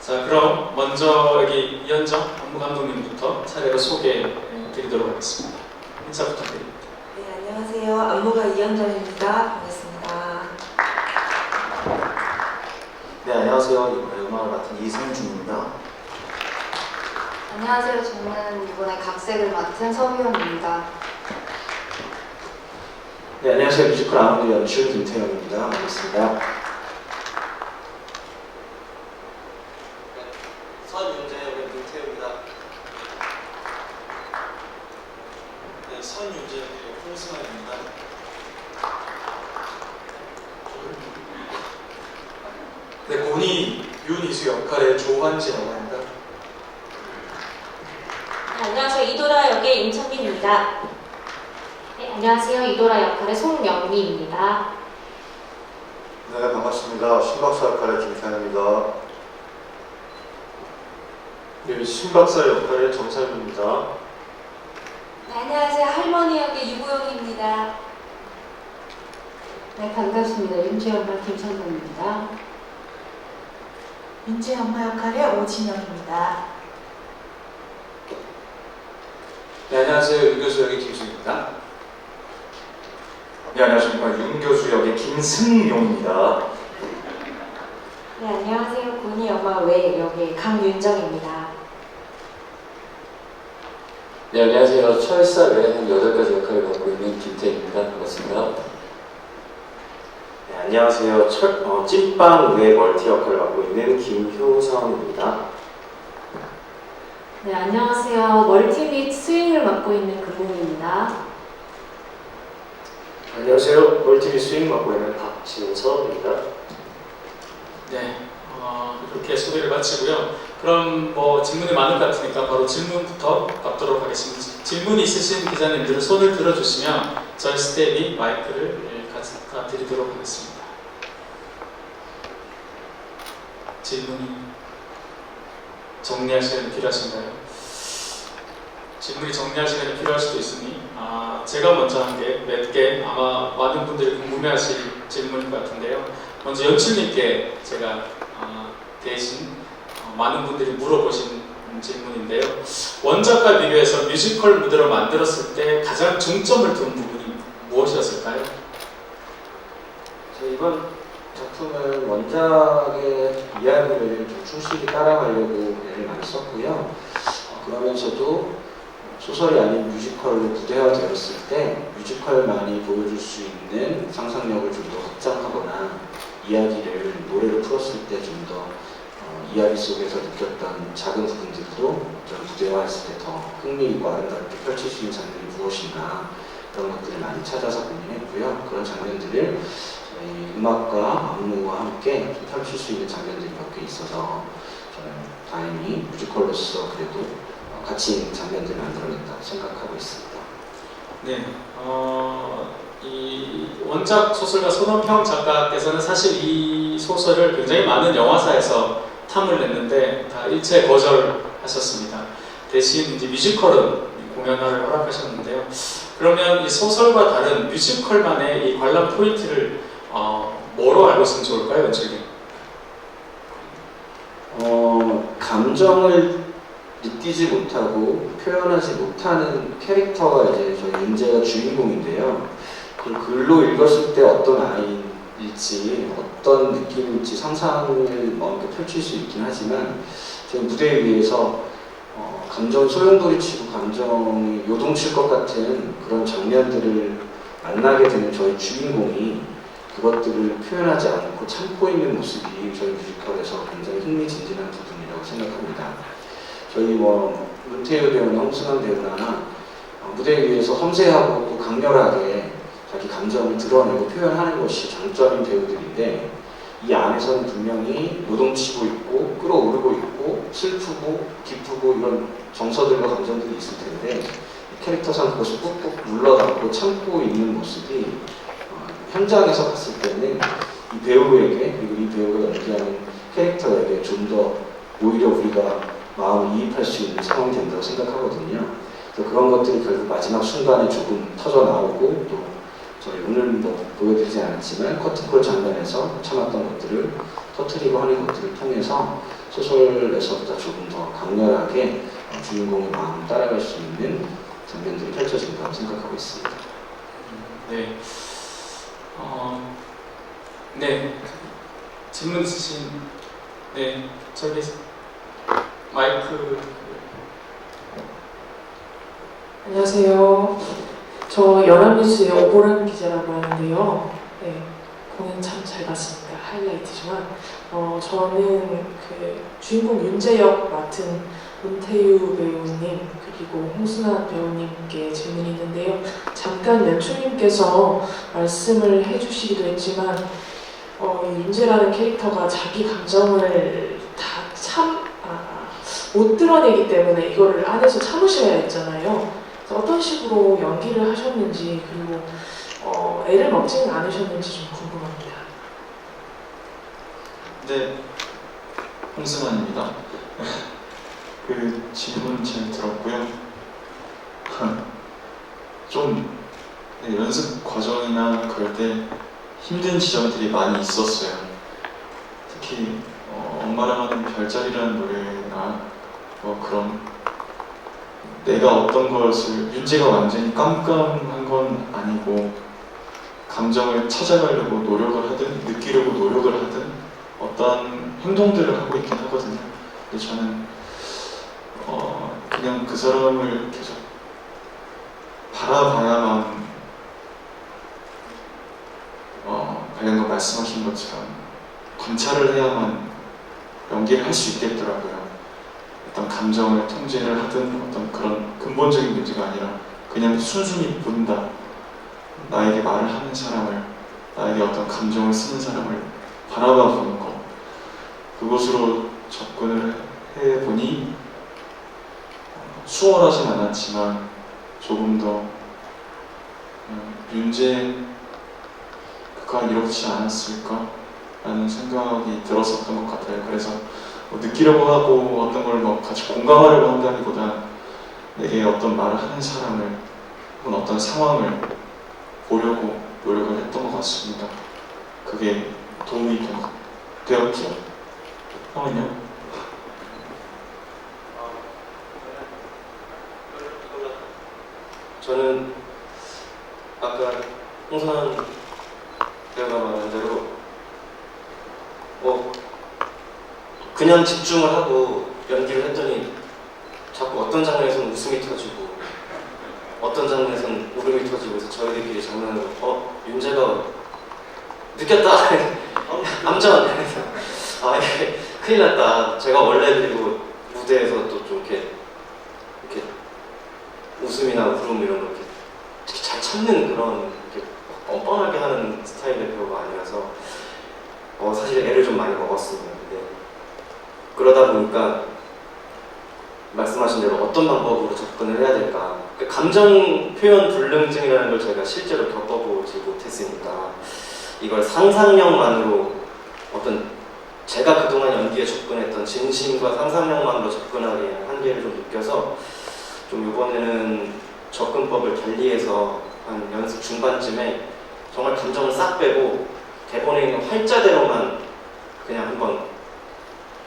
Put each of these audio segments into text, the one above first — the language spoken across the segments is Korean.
자, 그럼 먼저 여기 이현정 안무 감독님부터 차례로 소개해 드리도록 하겠습니다. 인사 부탁드립니다. 네, 안녕하세요. 안무가 이현정입니다. 반갑습니다. 네, 안녕하세요. 이번에 음악을 맡은 이승준입니다. 안녕하세요. 저는 이번에 각색을 맡은 서미용입니다. 네, 안녕하세요. 뮤지컬 아몬드 연출 김태형입니다. 반갑습니다. 선윤재 역의 문태우입니다. 네, 선윤재 역의 홍승환입니다. 네, 고니 윤이수 역할의 조환지라고 합니다. 네, 안녕하세요. 이도라 역의 임천민입니다. 네, 안녕하세요. 이도라 역할의 송영미입니다. 네, 반갑습니다. 신박사 역할의 김태현입니다. 네, 신박사 역할의 정찬입니다. 네, 안녕하세요. 할머니 역의 유보영입니다. 네, 반갑습니다. 윤지 역할 김선동입니다. 윤지 엄마 역할의 오진영입니다. 네, 안녕하세요. 윤교수 역의 김수입니다. 네, 안녕하십니까. 윤교수 역의 김승용입니다. 네, 안녕하세요. 고니 영화 외 역의 강윤정입니다. 네, 안녕하세요. 철사 외 한 8가지 역할을 맡고 있는 김태입니다. 반갑습니다. 네, 안녕하세요. 찐빵 외 멀티 역할을 맡고 있는 김효선입니다. 네, 안녕하세요. 멀티 및 스윙을 맡고 있는 금웅입니다. 안녕하세요. 멀티비 스윙 맡고 있는 박진서입니다. 네, 이렇게 소개를 마치고요. 그럼 뭐 질문이 많을 것 같으니까 바로 질문부터 받도록 하겠습니다. 질문이 있으신 기자님들은 손을 들어주시면 저희 스텝이 마이크를 갖다 드리도록 하겠습니다. 질문이 정리할 시간이 필요하신가요? 질문이 정리할 시간이 필요할 수도 있으니 제가 먼저 한 게 몇 개 아마 많은 분들이 궁금해하실 질문일 것 같은데요. 먼저 연출님께 제가 대신 많은 분들이 물어보신 질문인데요. 원작과 비교해서 뮤지컬 무대로 만들었을 때 가장 중점을 둔 부분이 무엇이었을까요? 이번 작품은 원작의 이야기를 좀 충실히 따라가려고 애를 많이 썼고요. 그러면서도 소설이 아닌 뮤지컬로 무대화되었을 때 뮤지컬만이 보여줄 수 있는 상상력을 좀 더 확장하거나 이야기를 노래로 풀었을 때 좀 더 이야기 속에서 느꼈던 작은 부분들도 좀 무대화했을 때 더 흥미있고 아름답게 펼칠 수 있는 장면이 무엇인가 그런 것들을 많이 찾아서 고민했고요. 그런 장면들을 저희 음악과 안무와 함께 좀 펼칠 수 있는 장면들이 몇 개 있어서 저는 다행히 뮤지컬로서 그래도 가치 있는 장면들을 만들어냈다고 생각하고 있습니다. 네, 이 원작 소설가 손원평 작가께서는 사실 이 소설을 굉장히 많은 영화사에서 탐을 냈는데 다 일체 거절하셨습니다. 대신 이제 뮤지컬은 공연화를 허락하셨는데요. 그러면 이 소설과 다른 뮤지컬만의 이 관람 포인트를 뭐로 알고 있으면 좋을까요, 연출님? 감정을 느끼지 못하고 표현하지 못하는 캐릭터가 이제 저희 윤재가 주인공인데요. 그걸 글로 읽었을 때 어떤 아이일지 어떤 느낌일지 상상을 마음껏 펼칠 수 있긴 하지만 저희 무대 위에서 감정 소용돌이치고 감정이 요동칠 것 같은 그런 장면들을 만나게 되는 저희 주인공이 그것들을 표현하지 않고 참고 있는 모습이 저희 뮤지컬에서 굉장히 흥미진진한 부분이라고 생각합니다. 저희 문태우 배우나 홍승환 배우나 무대 위에서 섬세하고 또 강렬하게 자기 감정을 드러내고 표현하는 것이 장점인 배우들인데 이 안에서는 분명히 요동치고 있고 끌어오르고 있고 슬프고 기쁘고 이런 정서들과 감정들이 있을 텐데 캐릭터상 그것을 꾹꾹 눌러담고 참고 있는 모습이 현장에서 봤을 때는 이 배우에게 그리고 이 배우가 연기하는 캐릭터에게 좀 더 오히려 우리가 마음을 이입할 수 있는 상황이 된다고 생각하거든요. 그래서 그런 것들이 결국 마지막 순간에 조금 터져 나오고 또 저희 오늘 보여드리지 않았지만 커튼콜 장면에서 참았던 것들을 터트리고 하는 것들을 통해서 소설에서보다 조금 더 강렬하게 주인공의 마음을 따라갈 수 있는 장면들이 펼쳐진다고 생각하고 있습니다. 네. 네. 질문 있으신, 네, 저기 마이크. 안녕하세요. 저 연합뉴스의 오보람 기자라고 하는데요. 네, 공연 참 잘 봤습니다. 하이라이트지만 저는 그 주인공 윤재 역 맡은 문태유 배우님 그리고 홍순아 배우님께 질문이 있는데요. 잠깐 연출님께서 말씀을 해주시기도 했지만 이 윤재라는 캐릭터가 자기 감정을 다 못 드러내기 때문에 이거를 안에서 참으셔야 했잖아요. 그래서 어떤 식으로 연기를 하셨는지 그리고 애를 먹지는 않으셨는지 좀 궁금합니다. 네, 홍승환입니다. 그 질문 잘 들었고요. 좀 연습 과정이나 그럴 때 힘든 지점들이 많이 있었어요. 특히 엄마랑 하는 별자리라는 노래나 그런 내가 어떤 것을 윤재가 완전히 깜깜한 건 아니고 감정을 찾아가려고 노력을 하든 느끼려고 노력을 하든 어떤 행동들을 하고 있긴 하거든요. 근데 저는 그냥 그 사람을 계속 바라봐야만 관련과 말씀하신 것처럼 관찰을 해야만 연기를 할 수 있겠더라고요. 어떤 감정을 통제를 하든 어떤 그런 근본적인 문제가 아니라 그냥 순순히 본다. 나에게 말을 하는 사람을, 나에게 어떤 감정을 쓰는 사람을 바라봐 보는 것. 그것으로 접근을 해보니 수월하진 않았지만 조금 더 윤재가 이렇지 않았을까라는 생각이 들었었던 것 같아요. 그래서 느끼려고 하고 어떤 걸 같이 공감하려고 한다기보다 내게 어떤 말을 하는 사람을 혹은 어떤 상황을 보려고 노력을 했던 것 같습니다. 그게 도움이 되었죠? 형은요? 저는 아까 홍선 배우가 말한 대로 그냥 집중을 하고 연기를 했더니 자꾸 어떤 장면에서는 웃음이 터지고 어떤 장면에서는 울음이 터지고 해서 저희들끼리 장난으로 윤재가 느꼈다! 암전! 이게 큰일 났다. 제가 원래 그리고 무대에서 또 좀 이렇게 웃음이나 울음 이런 거 이렇게 특히 잘 참는 그런 이렇게 뻔뻔하게 하는 스타일의 배우가 아니라서 사실 애를 좀 많이 먹었습니다. 근데 그러다 보니까 말씀하신 대로 어떤 방법으로 접근을 해야 될까. 감정 표현 불능증이라는 걸 제가 실제로 겪어보지 못했으니까 이걸 상상력만으로 어떤 제가 그동안 연기에 접근했던 진심과 상상력만으로 접근하기에는 한계를 좀 느껴서 좀 이번에는 접근법을 달리해서 한 연습 중반쯤에 정말 감정을 싹 빼고 대본에 있는 활자대로만 그냥 한번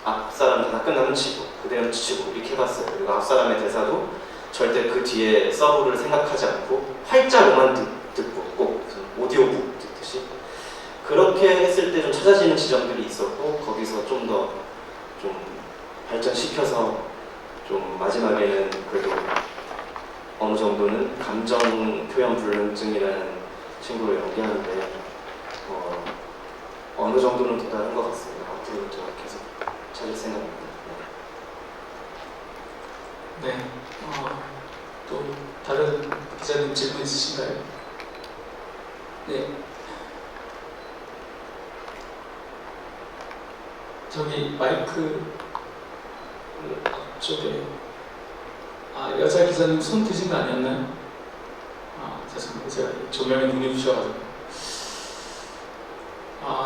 앞사람 대사 끝나면 치고 그대로 치고 이렇게 해봤어요. 그리고 앞사람의 대사도 절대 그 뒤에 서브를 생각하지 않고 활자로만 듣고 꼭 오디오북 듣듯이 그렇게 했을 때 좀 찾아지는 지점들이 있었고 거기서 좀 더 좀 발전시켜서 좀 마지막에는 그래도 어느 정도는 감정 표현 불능증이라는 친구를 연기하는데 어느 정도는 도달한 것 같습니다. 앞으로 제가 계속 찾을 생각입니다. 네. 또 다른 기자님 질문 있으신가요? 네. 저기 마이크 앞쪽에 여자 기자님 손 드신 거 아니었나요? 죄송합니다. 제가 조명에 눈이 부셔가지고.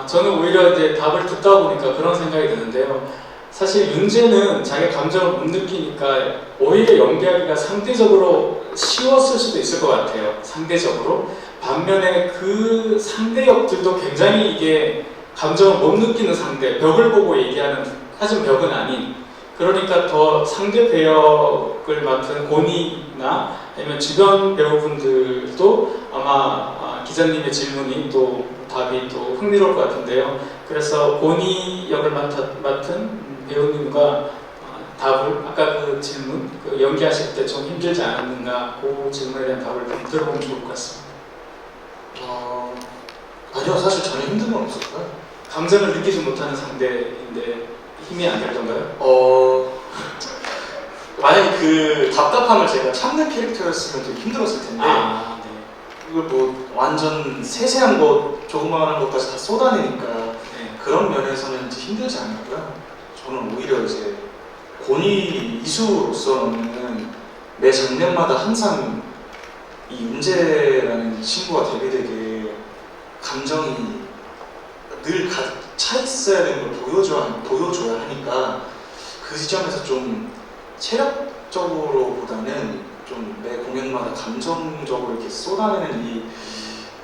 저는 오히려 이제 답을 듣다 보니까 그런 생각이 드는데요. 사실 윤재는 자기 감정을 못 느끼니까 오히려 연기하기가 상대적으로 쉬웠을 수도 있을 것 같아요. 상대적으로. 반면에 그 상대 역들도 굉장히 이게 감정을 못 느끼는 상대, 벽을 보고 얘기하는 사진 벽은 아닌, 그러니까 더 상대 배역을 맡은 고니나 아니면 주변 배우분들도 아마 기자님의 질문이 또 답이 또 흥미로울 것 같은데요. 그래서 고니 역을 맡은 배우님과 답을, 아까 그 질문, 그 연기하실 때 좀 힘들지 않았는가, 그 질문에 대한 답을 좀 들어보면 좋을 것 같습니다. 아니요, 사실 전혀 힘든 건 없었고요. 감정을 느끼지 못하는 상대인데 힘이 안 들던가요? 만약에 그 답답함을 제가 참는 캐릭터였으면 되게 힘들었을 텐데 네. 이걸 뭐 완전 세세한 것, 조그마한 것까지 다 쏟아내니까 네. 그런 면에서는 이제 힘들지 않았고요. 저는 오히려 이제 고니 이수로서는 매 장면마다 항상 이 윤재라는 친구가 데뷔되게 감정이 늘 가득 차 있어야 되는 걸 보여줘야 하니까 그 지점에서 좀 체력적으로보다는 좀 매 공연마다 감정적으로 이렇게 쏟아내는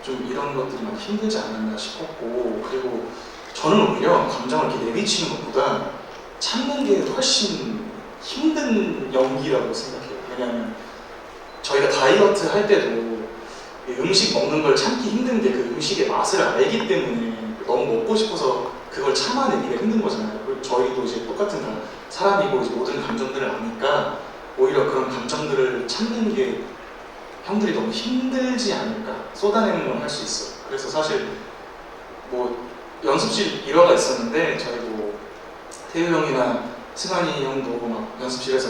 좀 이런 것들이 많이 힘들지 않았나 싶었고, 그리고 저는 오히려 감정을 이렇게 내비치는 것보다 참는 게 훨씬 힘든 연기라고 생각해요. 왜냐하면 저희가 다이어트 할 때도 음식 먹는 걸 참기 힘든데 그 음식의 맛을 알기 때문에 너무 먹고 싶어서 그걸 참아내기가 힘든 거잖아요. 그리고 저희도 이제 똑같은 다 사람이고 이제 모든 감정들을 아니까 오히려 그런 감정들을 참는 게 형들이 너무 힘들지 않을까, 쏟아내는 건 할 수 있어요. 그래서 사실 뭐 연습실 일화가 있었는데 저희 뭐 태우 형이나 승환이 형도 막 연습실에서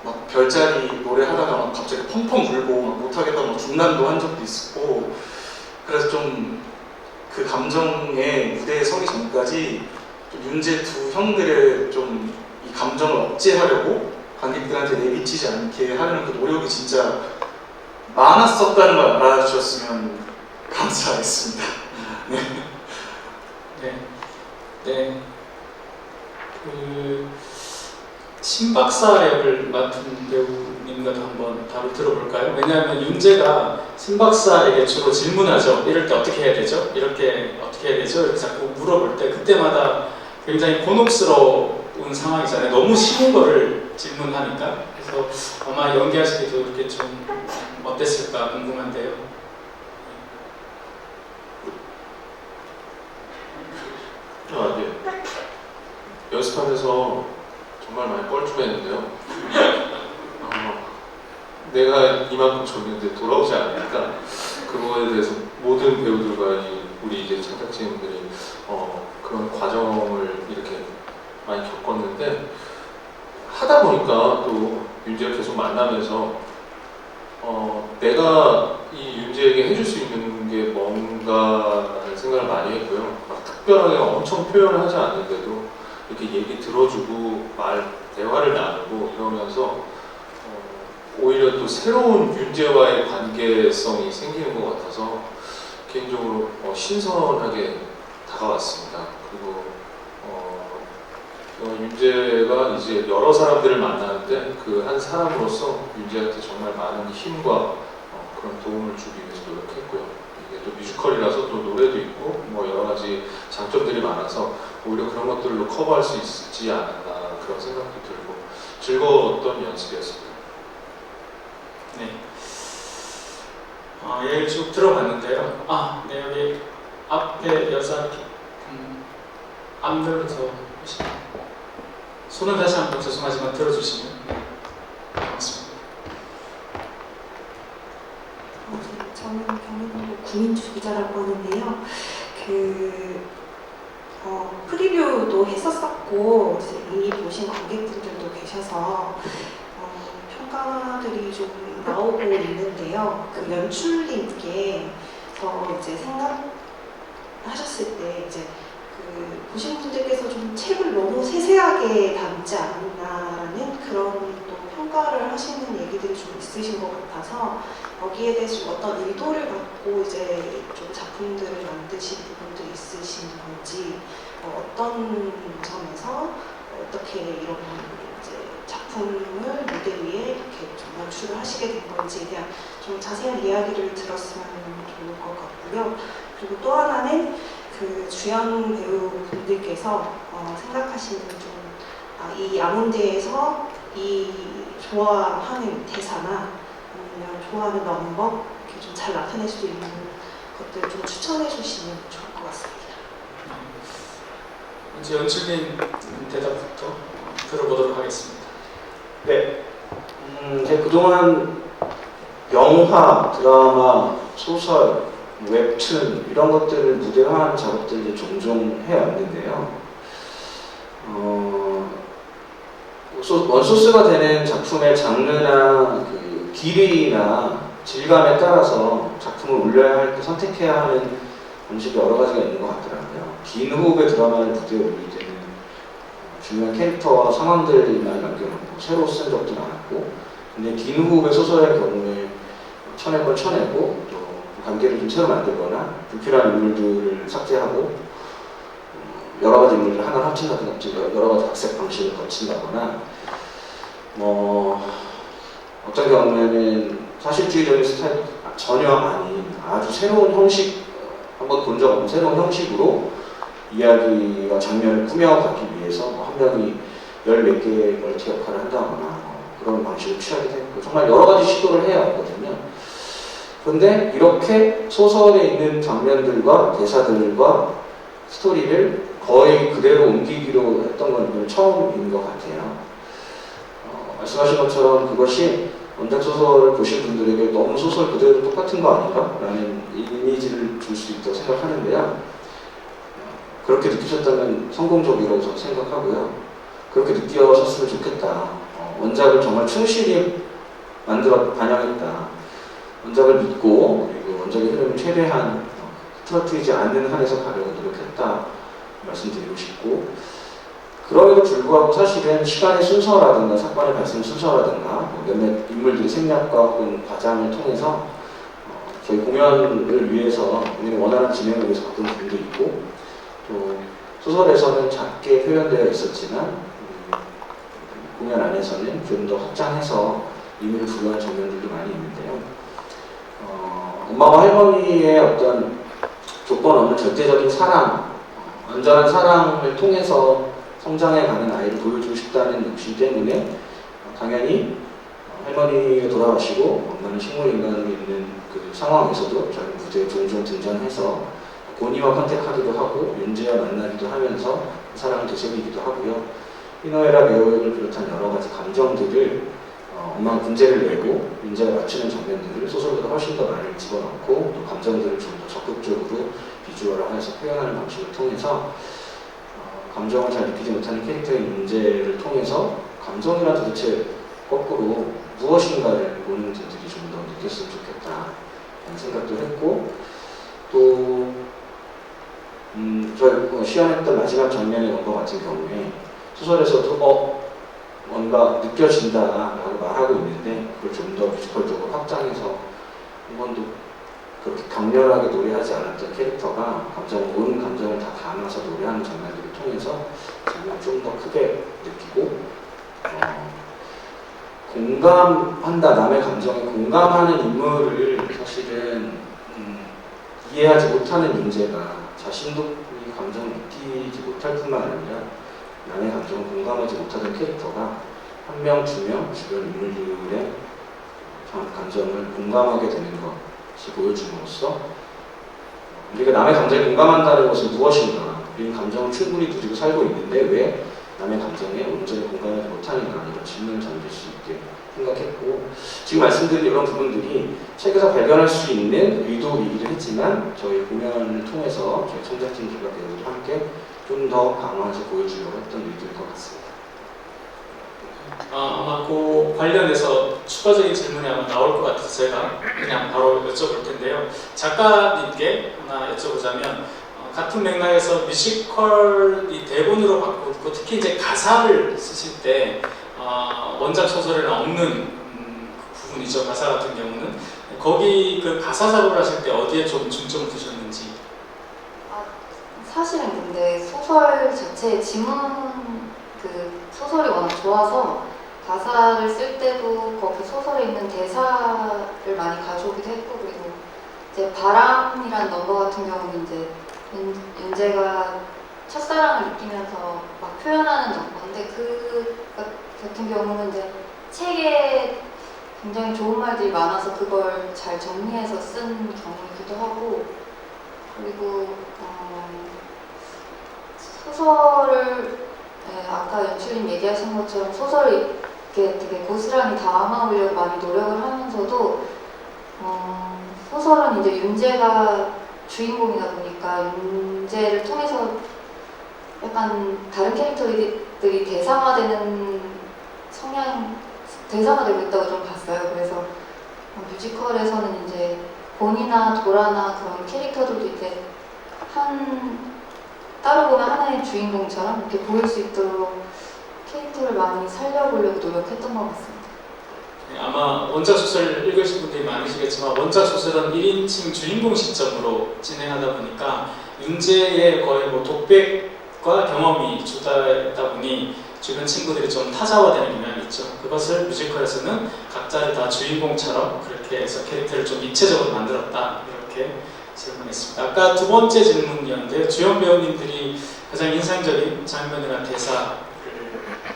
막 별자리 노래하다가 막 갑자기 펑펑 울고 막 못하겠다 막 중단도 한 적도 있었고, 그래서 좀 그 감정에 무대에 서기 전까지 좀 윤재 두 형들의 좀 이 감정을 억제하려고 관객들한테 내비치지 않게 하려는 그 노력이 진짜 많았었다는 걸 알아주셨으면 감사하겠습니다. 네. 그 신박사 역을 맡은 배우님과도 한번 답을 들어볼까요? 왜냐하면 윤재가 신박사에게 주로 질문하죠. 이럴 때 어떻게 해야 되죠? 이렇게 어떻게 해야 되죠? 이렇게 자꾸 물어볼 때 그때마다 굉장히 곤혹스러운 상황이잖아요. 너무 쉬운 거를 질문하니까. 그래서 아마 연기하시기도 이렇게 좀 어땠을까 궁금한데요. 네. 연습하면서 정말 많이 뻘쭘했는데요. 내가 이만큼 줬는데 돌아오지 않으니까 그거에 대해서 모든 배우들과 우리 이제 제작진분들이 그런 과정을 이렇게 많이 겪었는데, 하다 보니까 또 윤재를 계속 만나면서 내가 이 윤재에게 해줄 수 있는 게 뭔가라는 생각을 많이 했고요. 막 특별하게 엄청 표현을 하지 않는데도 이렇게 얘기 들어주고 대화를 나누고 이러면서 오히려 또 새로운 윤재와의 관계성이 생기는 것 같아서 개인적으로 신선하게 다가왔습니다. 그리고 윤재가 이제 여러 사람들을 만나는데 그 한 사람으로서 윤재한테 정말 많은 힘과 그런 도움을 주기 위해서 노력했고요. 이게 또 뮤지컬이라서 또 노래도 있고 뭐 여러 가지 장점들이 많아서 오히려 그런 것들로 커버할 수 있지 않았나 그런 생각도 들고 즐거웠던 연습이었습니다. 네. 얘를 쭉 들어봤는데요. 네, 여기 앞에 여자 안 들어서 손은 다시 한번 죄송하지만 들어주시면 고맙습니다. 저는 경희동고 구민주 기자라고 하는데요. 프리뷰도 했었었고 이제 이미 보신 관객분들도 계셔서 평가들이 좀 나오고 있는데요. 그 연출님께서 이제 생각하셨을 때 이제 보신 분들께서 좀 책을 너무 세세하게 담지 않았나라는 그런 또 평가를 하시는 얘기들이 좀 있으신 것 같아서 여기에 대해서 좀 어떤 의도를 갖고 이제 좀 작품들을 만드신 부분도 있으신 건지 어떤 점에서 어떻게 이런 이제 작품을 무대 위에 이렇게 좀 연출을 하시게 된 건지에 대한 좀 자세한 이야기를 들었으면 좋을 것 같고요. 그리고 또 하나는 그 주연 배우분들께서 생각하시는 이 아몬드에서 이 좋아하는 대사나 아니면 좋아하는 넘버 이렇게 좀 잘 나타낼 수 있는 것들 좀 추천해 주시면 좋을 것 같습니다. 이제 연출님 대답부터 들어보도록 하겠습니다. 네. 제가 그동안 영화, 드라마, 소설, 웹툰 이런 것들을 무대화하는 작업들을 종종 해왔는데요. 원소스가 되는 작품의 장르나 그 길이나 질감에 따라서 작품을 올려야 할 때 선택해야 하는 방식이 여러 가지가 있는 것 같더라고요. 긴 호흡의 드라마를 무대에 올릴 때는 중요한 캐릭터와 상황들만 남겨놓고 새로 쓴 적도 많았고, 근데 긴 호흡의 소설의 경우에 쳐낼 걸 쳐내고 또 관계를 좀 새로 만들거나 불필요한 인물들을 삭제하고 여러 가지 인물을 하나 합친다든가 여러 가지 각색 방식을 거친다거나 어떤 경우에는 사실주의적인 스타일 전혀 아닌 아주 새로운 형식, 한번 본 적 없는 새로운 형식으로 이야기와 장면을 꾸며가기 위해서 한 명이 열 몇 개의 멀티 역할을 한다거나 그런 방식을 취하기도 했고 정말 여러 가지 시도를 해야 하거든요. 그런데 이렇게 소설에 있는 장면들과 대사들과 스토리를 거의 그대로 옮기기로 했던 건 처음인 것 같아요. 말씀하신 것처럼 그것이 원작 소설을 보신 분들에게 너무 소설 그대로 똑같은 거 아닌가? 라는 이미지를 줄 수 있다고 생각하는데요. 그렇게 느끼셨다면 성공적이라고 저는 생각하고요. 그렇게 느끼셨으면 좋겠다. 원작을 정말 충실히 반영했다. 원작을 믿고 그리고 원작의 흐름을 최대한 틀어뜨리지 않는 한에서 가려고 노력했다 말씀드리고 싶고, 그럼에도 불구하고 사실은 시간의 순서라든가 사건의 발생 순서라든가 몇몇 인물들의 생략과 혹은 과장을 통해서 저희 공연을 위해서 우리는 원하는 진행을 위해서 바꾼 부분도 있고, 또 소설에서는 작게 표현되어 있었지만 공연 안에서는 좀 더 확장해서 의미를 부여한 장면들도 많이 있는데요. 엄마와 할머니의 어떤 조건 없는 절대적인 사랑, 완전한 사랑을 통해서 성장해가는 아이를 보여주고 싶다는 욕심 때문에 당연히 할머니가 돌아가시고 엄마는 식물인간으로 있는 그 상황에서도 저희 무대에 종종 등장해서 고니와 컨택하기도 하고 윤재와 만나기도 하면서 사랑을 되새기기도 하고요. 희노애락 애호를 비롯한 여러 가지 감정들을 엄마가 문제를 내고 윤재가 맞추는 장면들을 소설보다 훨씬 더 많이 집어넣고 또 감정들을 좀 더 적극적으로 비주얼화해서 표현하는 방식을 통해서 감정을 잘 느끼지 못하는 캐릭터의 문제를 통해서 감정이란 도대체 거꾸로 무엇인가를 보는 분들이 좀 더 느꼈으면 좋겠다라는 생각도 했고, 또 저희 시연했던 마지막 장면의 원고 같은 경우에 소설에서도 뭔가 느껴진다라고 말하고 있는데 그걸 좀 더 뮤지컬적으로 확장해서 한 번도 그렇게 격렬하게 노래하지 않았던 캐릭터가 온 감정을 다 담아서 노래하는 장면들을 통해서 정말 좀 더 크게 느끼고 공감한다, 남의 감정에 공감하는 인물을 사실은 이해하지 못하는 문제가 자신도 이 감정을 느끼지 못할 뿐만 아니라 남의 감정을 공감하지 못하던 캐릭터가 한 명, 두 명 주변 인물들의 감정을 공감하게 되는 것이 보여줌으로써 우리가 남의 감정에 공감한다는 것은 무엇인가, 우리는 감정을 충분히 누리고 살고 있는데 왜 남의 감정에 온전히 공감하지 못하는가, 이런 질문을 던질 수 있게 생각했고, 지금 말씀드린 이런 부분들이 책에서 발견할 수 있는 의도이기도 했지만 저희 공연을 통해서 저희 창작진들과 배우들이 함께 좀 더 강화해서 보여주려고 했던 의도일 것 같습니다. 아마 그 관련해서 추가적인 질문이 아마 나올 것 같아서 제가 그냥 바로 여쭤볼 텐데요. 작가님께 하나 여쭤보자면 같은 맥락에서 뮤지컬 이 대본으로 바꾸고 특히 이제 가사를 쓰실 때 원작 소설에는 없는 부분이죠. 가사 같은 경우는 거기 그 가사 작업을 하실 때 어디에 좀 중점을 두셨는지. 사실은 근데 소설 자체의 지문 소설이 워낙 좋아서 가사를 쓸 때도 거기 소설에 있는 대사를 많이 가져오기도 했고, 그리고 이제 바람이란 넘버 같은 경우는 이제 윤재가 첫사랑을 느끼면서 막 표현하는 건데 그 같은 경우는 이제 책에 굉장히 좋은 말들이 많아서 그걸 잘 정리해서 쓴 경우이기도 하고, 그리고 소설을 아까 연출님 얘기하신 것처럼 소설을 이렇게 되게 고스란히 담아오려고 많이 노력을 하면서도 소설은 이제 윤재가 주인공이다 보니까 윤재를 통해서 약간 다른 캐릭터들이 대상화되는 대상화되고 있다고 좀 봤어요. 그래서 뮤지컬에서는 이제 본이나 도라나 그런 캐릭터들도 이제 따로 보면 하나의 주인공처럼 이렇게 보일 수 있도록 캐릭터를 많이 살려보려고 노력했던 것 같습니다. 아마 원작 소설 읽으신 분들이 많으시겠지만 원작 소설은 1인칭 주인공 시점으로 진행하다 보니까 윤재의 거의 뭐 독백과 경험이 주다다 보니 주변 친구들이 좀 타자화되는 경향이 있죠. 그것을 뮤지컬에서는 각자를 다 주인공처럼 그렇게 해서 캐릭터를 좀 입체적으로 만들었다, 이렇게 질문했습니다. 아까 두 번째 질문이었는데요. 주연 배우님들이 가장 인상적인 장면이나 대사를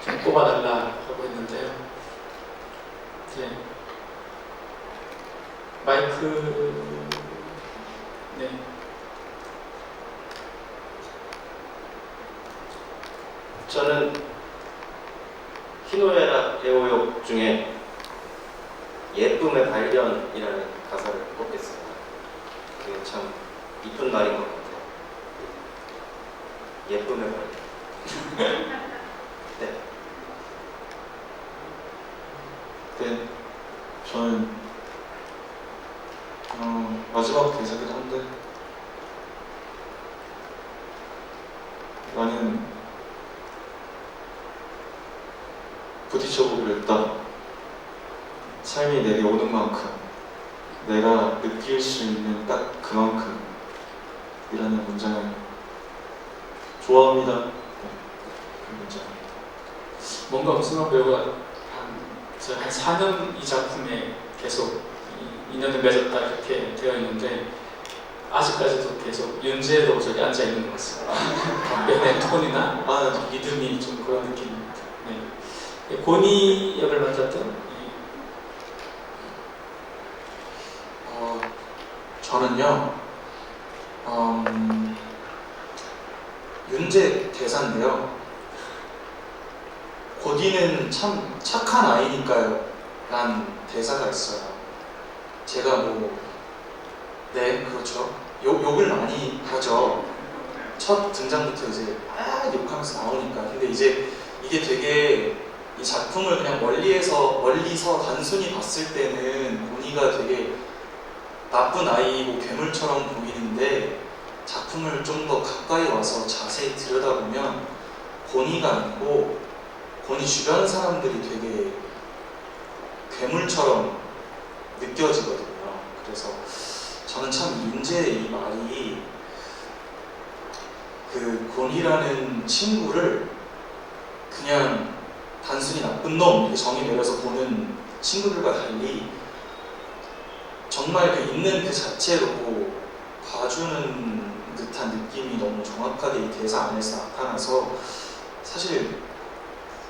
좀 꼽아달라고 했는데요. 네. 마이크. 네. 저는 히노에라 에오욕 중에 예쁨의 발견이라는 가사를 꼽겠습니다. 그게 참 이쁜 말인 것 같아요. 예쁨의 발견. 네. 네, 저는 마지막 대사기도 한데 나는 부딪혀보기로 했다. 삶이 내게 오는 만큼 내가 느낄 수 있는 딱 그만큼 이라는 문장을 좋아합니다. 네, 그 문장입니다. 뭔가 오승환 배우가 한 4년 이 작품에 계속 인연을 맺었다 이렇게 되어 있는데 아직까지도 계속 윤재로 저기 앉아 있는 것 같습니다. 답변의 톤이나 리듬이 좀 그런 느낌입니다. 네. 고니 역을 맡았던 저는요 윤재 대사인데요. 고디는 참 착한 아이니까요 라는 대사가 있어요. 제가 네 그렇죠, 욕을 많이 하죠. 첫 등장부터 이제 욕하면서 나오니까. 근데 이제 이게 되게 이 작품을 그냥 멀리서 단순히 봤을 때는 고니가 되게 나쁜 아이고 괴물처럼 보이는데 작품을 좀 더 가까이 와서 자세히 들여다보면 고니가 아니고 고니 주변 사람들이 되게 괴물처럼 느껴지거든요. 그래서 저는 참 윤재의 이 말이 그 고니라는 친구를 그냥 단순히 나쁜 놈 이렇게 정의 내려서 보는 친구들과 달리 정말 그 있는 그 자체로 봐주는 듯한 느낌이 너무 정확하게 이 대사 안에서 나타나서 사실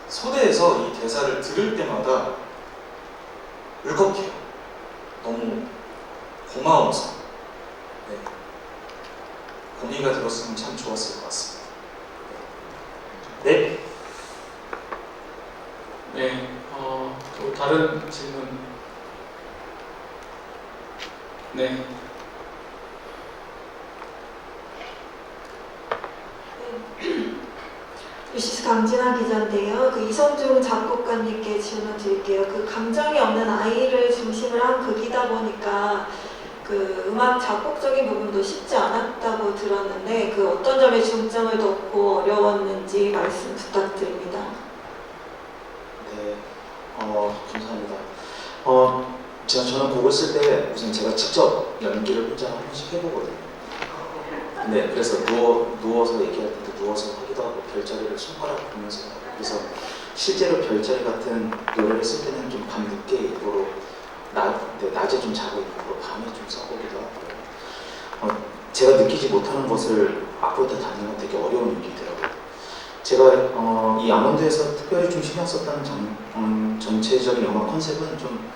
소대에서 이 대사를 들을 때마다 울컥해요. 너무 고마워서. 네. 고니가 들었으면 참 좋았을 것 같습니다. 네. 네. 또 다른 질문. 네. 유시스 강진아 기자인데요. 그 이성중 작곡가님께 질문 드릴게요. 그 감정이 없는 아이를 중심으로 한 극이다 보니까 그 음악 작곡적인 부분도 쉽지 않았다고 들었는데 그 어떤 점에 중점을 뒀고 어려웠는지 말씀 부탁드립니다. 네, 감사합니다. 저는 곡을 쓸 때 우선 제가 직접 연기를 혼자 한 번씩 해보거든요. 네, 그래서 누워서 얘기할 때도 누워서 하기도 하고 별자리를 손가락 보면서 하고, 그래서 실제로 별자리 같은 노래를 쓸 때는 좀 밤 늦게 일부러 낮에 좀 자고 일부러 밤에 좀 써보기도 하고요. 제가 느끼지 못하는 것을 앞으로 다 다니는 건 되게 어려운 일이더라고요. 제가 이 아몬드에서 특별히 좀 신경 썼다는 전체적인 영화 컨셉은 좀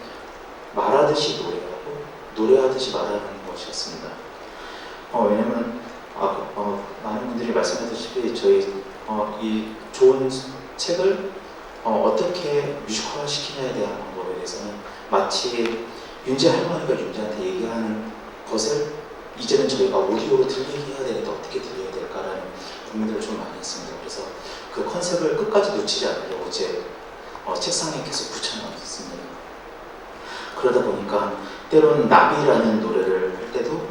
말하듯이 노래하고 노래하듯이 말하는 것이었습니다. 왜냐면 많은 분들이 말씀하셨다시피 저희 이 좋은 책을 어떻게 뮤지컬화 시키냐에 대한 방법에 대해서는 마치 윤재 할머니가 윤재한테 얘기하는 것을 이제는 저희가 오디오로 들리게 해야 되는데 어떻게 들려야 될까라는 고민들을 좀 많이 했습니다. 그래서 그 컨셉을 끝까지 놓치지 않으려고 제 책상에 계속 붙여놨습니다. 그러다 보니까 때로는 나비라는 노래를 할 때도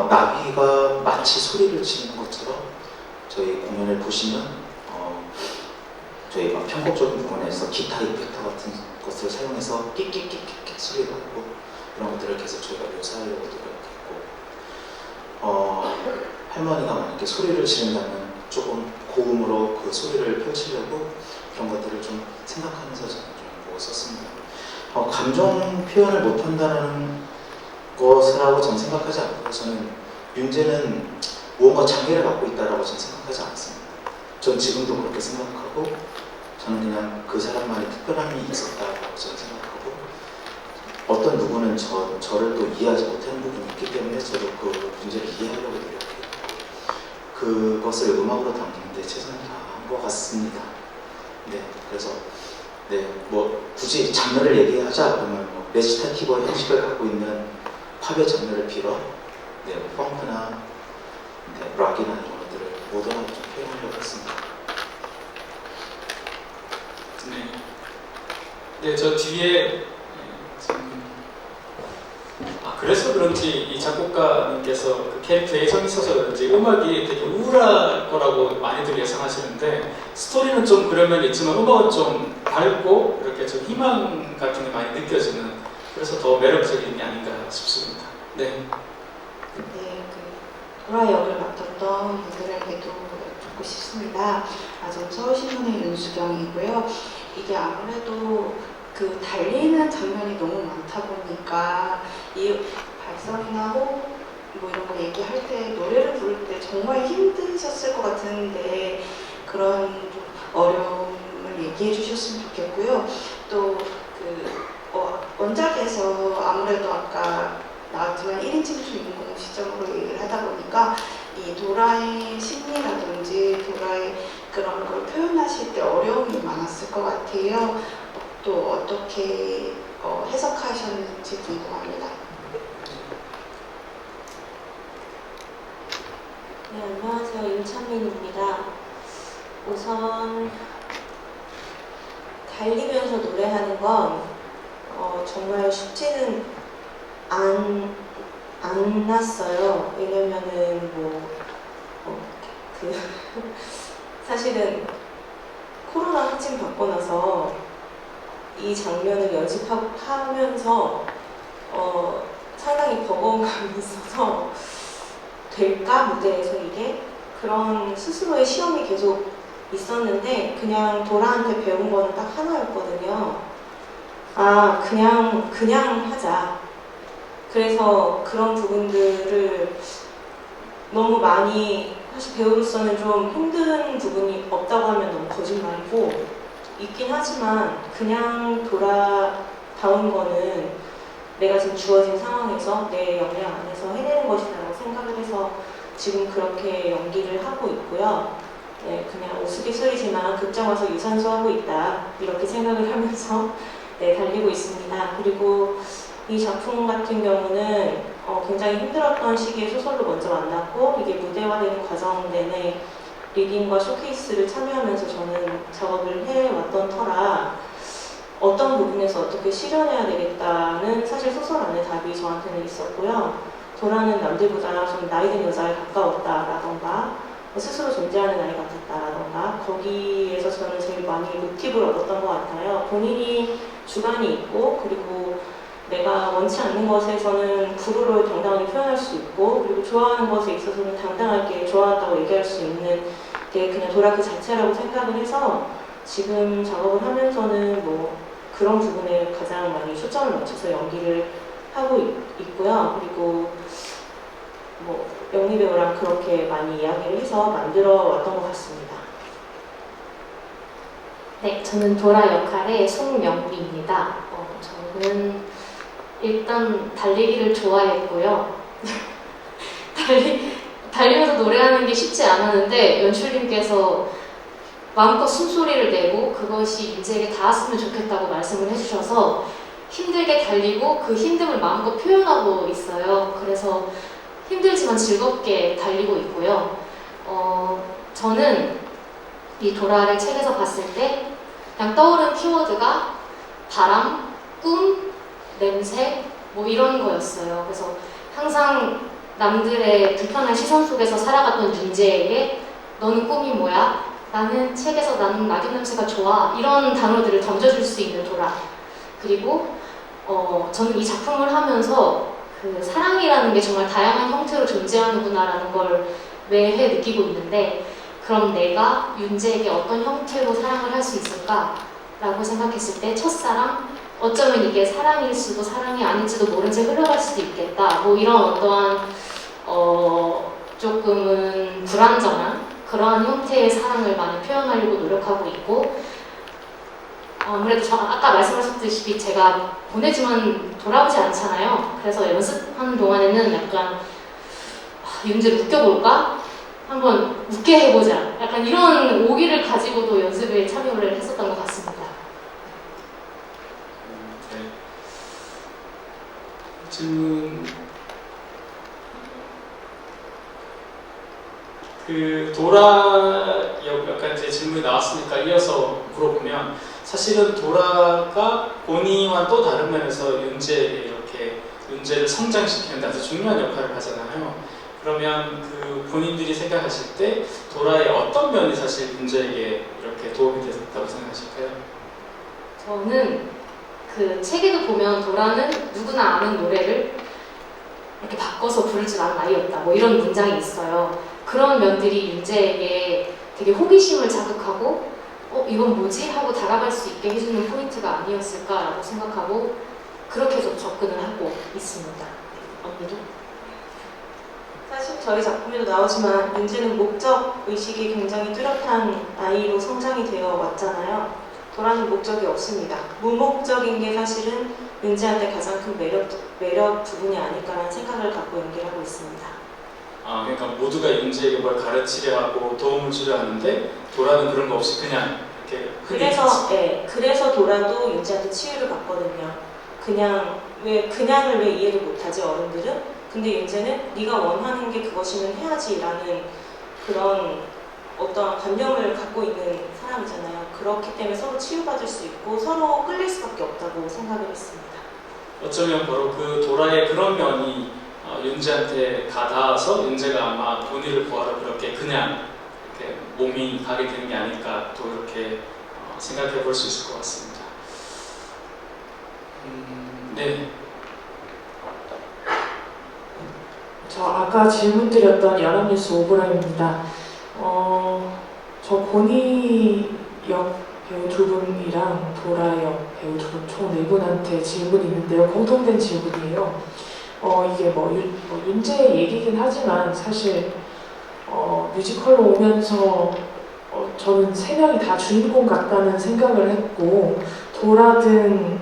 나비가 마치 소리를 지르는 것처럼 저희 공연을 보시면 저희 막 편곡적인 부분에서 기타 이펙터 같은 것을 사용해서 끽끽끽끽 소리가 나고 이런 것들을 계속 저희가 묘사하려고 노력했고 할머니가 만약에 소리를 지른다면 조금 고음으로 그 소리를 펼치려고 그런 것들을 좀 생각하면서 저는 좀 보고 썼습니다. 감정 표현을 못한다는 것이라고 저는 생각하지 않고 저는 윤재는 무언가 장애를 갖고 있다라고 저는 생각하지 않습니다. 전 지금도 그렇게 생각하고 저는 그냥 그 사람만의 특별함이 있었다고 저는 생각하고 어떤 누구는 저를 또 이해하지 못하는 부분이 있기 때문에 저도 그 문제를 이해하려고 노력해요. 그것을 음악으로 담는데 최선을 다한 것 같습니다. 네, 그래서 뭐 굳이 장르를 얘기하자 그러면 뭐 레지타티브 형식을 갖고 있는 팝의 장르를 빌어 펑크나 락이나 이런 것들을 모던하게 좀 표현하려고 했습니다. 네, 저 뒤에 그래서 그런지 이 작곡가님께서 그 캐릭터에 성이 있어서 그런지 음악이 되게 우울할 거라고 많이들 예상하시는데 스토리는 좀 그런 면이 있지만 음악은 좀 밝고 이렇게 좀 희망 같은 게 많이 느껴지는 그래서 더 매력적인 게 아닌가 싶습니다. 네. 도라 역을 맡았던 분들에게도 듣고 싶습니다. 저는 서울신문의 윤수경이고요. 이게 아무래도 그 달리는 장면이 너무 많다 보니까 이 발성이나 호흡 뭐 이런 거 얘기할 때 노래를 부를 때 정말 힘드셨을 것 같은데 그런 좀 어려움을 얘기해 주셨으면 좋겠고요. 또 원작에서 아무래도 아까 나왔지만 1인칭 주인공 시점으로 얘기를 하다 보니까 이 도라의 심리라든지 도라의 그런 걸 표현하실 때 어려움이 많았을 것 같아요. 또 어떻게 해석하셨는지 궁금합니다. 네, 안녕하세요. 임찬민입니다. 우선 달리면서 노래하는 건 정말 쉽지는 않았어요. 왜냐면은 사실은 코로나 확진 받고 나서 이 장면을 연습하면서 상당히 버거움감이 있어서 될까? 무대에서 이게? 그런 스스로의 시험이 계속 있었는데 그냥 도라한테 배운 거는 딱 하나였거든요. 그냥 하자. 그래서 그런 부분들을 너무 많이 사실 배우로서는 좀 힘든 부분이 없다고 하면 너무 거짓말이고 있긴 하지만 그냥 돌아다운 거는 내가 지금 주어진 상황에서 내 역량 안에서 해내는 것이라고 생각을 해서 지금 그렇게 연기를 하고 있고요. 네, 그냥 우스갯소리지만 극장 와서 유산소 하고 있다 이렇게 생각을 하면서 달리고 있습니다. 그리고 이 작품 같은 경우는 굉장히 힘들었던 시기에 소설로 먼저 만났고 이게 무대화되는 과정 내내 리딩과 쇼케이스를 참여하면서 저는 작업을 해왔던 터라 어떤 부분에서 어떻게 실현해야 되겠다는 사실 소설 안에 답이 저한테는 있었고요. 도라는 남들보다 좀 나이든 여자에 가까웠다라던가 스스로 존재하는 아이 같았다라던가 거기에서 저는 제일 많이 모티브를 얻었던 것 같아요. 본인이 주관이 있고 그리고 내가 원치 않는 것에서는 불호를 당당하게 표현할 수 있고 그리고 좋아하는 것에 있어서는 당당하게 좋아한다고 얘기할 수 있는 게 그냥 도라 그 자체라고 생각을 해서 지금 작업을 하면서는 뭐 그런 부분에 가장 많이 초점을 맞춰서 연기를 하고 있고요. 그리고 뭐 영미 배우랑 그렇게 많이 이야기를 해서 만들어 왔던 것 같습니다. 네, 저는 도라 역할의 송명비입니다. 저는 일단 달리기를 좋아했고요. 달리면서 노래하는 게 쉽지 않았는데 연출님께서 마음껏 숨소리를 내고 그것이 윤재에게 닿았으면 좋겠다고 말씀을 해주셔서 힘들게 달리고 그 힘듦을 마음껏 표현하고 있어요. 그래서 힘들지만 즐겁게 달리고 있고요. 저는 이 도라를 책에서 봤을 때 그냥 떠오른 키워드가 바람, 꿈, 냄새 뭐 이런 거였어요. 그래서 항상 남들의 불편한 시선 속에서 살아갔던 윤재에게 너는 꿈이 뭐야? 나는 책에서 나는 낙엽 냄새가 좋아. 이런 단어들을 던져줄 수 있는 도라. 그리고 저는 이 작품을 하면서 그 사랑이라는 게 정말 다양한 형태로 존재하는구나라는 걸 매해 느끼고 있는데 그럼 내가 윤재에게 어떤 형태로 사랑을 할 수 있을까라고 생각했을 때 첫사랑? 어쩌면 이게 사랑일 수도 사랑이 아닐지도 모른 채 흘러갈 수도 있겠다. 뭐 이런 어떠한 조금은 불안정한 그러한 형태의 사랑을 많이 표현하려고 노력하고 있고 아무래도 아까 말씀하셨듯이 제가 보내지만 돌아오지 않잖아요. 그래서 연습하는 동안에는 약간 윤재를 웃겨볼까? 한번 웃게 해보자. 약간 이런 오기를 가지고도 연습에 참여를 했었던 것 같습니다. 네. 질문. 그 도라 약간 이제 질문이 나왔으니까 이어서 물어보면 사실은 도라가 본인과 또 다른 면에서 윤재에게 이렇게 윤재를 성장시키는 데 아주 중요한 역할을 하잖아요. 그러면 그 본인들이 생각하실 때 도라의 어떤 면이 사실 윤재에게 이렇게 도움이 됐다고 생각하실까요? 저는 그 책에도 보면 도라는 누구나 아는 노래를 이렇게 바꿔서 부를 줄 아는 아이였다. 뭐 이런 문장이 있어요. 그런 면들이 윤재에게 되게 호기심을 자극하고 이건 뭐지? 하고 다가갈 수 있게 해주는 포인트가 아니었을까라고 생각하고 그렇게 좀 접근을 하고 있습니다. 언니도? 사실 저희 작품에도 나오지만 윤재는 목적 의식이 굉장히 뚜렷한 아이로 성장이 되어 왔잖아요. 도라는 목적이 없습니다. 무목적인 게 사실은 윤재한테 가장 큰 매력 부분이 아닐까라는 생각을 갖고 연기를 하고 있습니다. 그러니까 모두가 윤재에게 뭘 가르치려 하고 도움을 주려 하는데 도라는 그런 거 없이 그냥 이렇게 그래서 도라도 윤재한테 치유를 받거든요. 그냥을 왜 이해를 못하지 어른들은? 근데 윤재는 네가 원하는 게 그것이면 해야지라는 그런 어떤 관념을 갖고 있는 사람이잖아요. 그렇기 때문에 서로 치유받을 수 있고 서로 끌릴 수밖에 없다고 생각을 했습니다. 어쩌면 바로 그 도라의 그런 면이 윤재한테 닿아서 윤재가 아마 본인을 구하러 그렇게 그냥 이렇게 몸이 가게 되는 게 아닐까 또 이렇게 생각해 볼 수 있을 것 같습니다. 네. 저 아까 질문 드렸던 연합뉴스 오브라입니다. 저 고니 역 배우 두 분이랑 도라 역 배우 두 분 총 네 분한테 질문이 있는데요. 공통된 질문이에요. 이게 윤재 얘기긴 하지만 사실 뮤지컬로 오면서 저는 세 명이 다 주인공 같다는 생각을 했고 도라든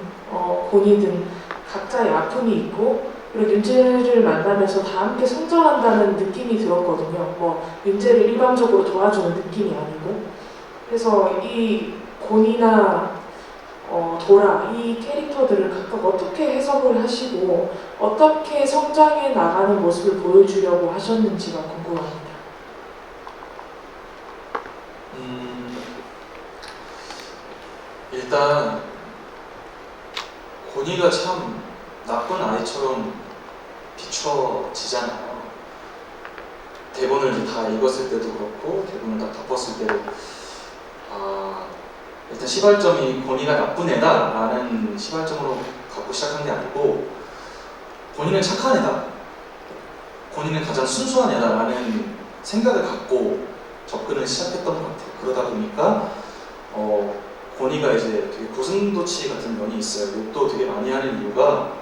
고니든 각자의 아픔이 있고 그리고 윤재를 만나면서 다 함께 성장한다는 느낌이 들었거든요. 윤재를 일방적으로 도와주는 느낌이 아니고 그래서 이 고니나 도라 이 캐릭터들을 각각 어떻게 해석을 하시고 어떻게 성장해 나가는 모습을 보여주려고 하셨는지가 궁금합니다. 일단 고니가 참 나쁜 아이처럼 비춰지잖아요. 대본을 이제 다 읽었을 때도 그렇고 대본을 다 덮었을 때도 일단 시발점이 고니가 나쁜 애다라는 시발점으로 갖고 시작한 게 아니고 고니는 착한 애다, 고니는 가장 순수한 애다라는 생각을 갖고 접근을 시작했던 것 같아요. 그러다 보니까 고니가 이제 되게 고슴도치 같은 면이 있어요. 욕도 되게 많이 하는 이유가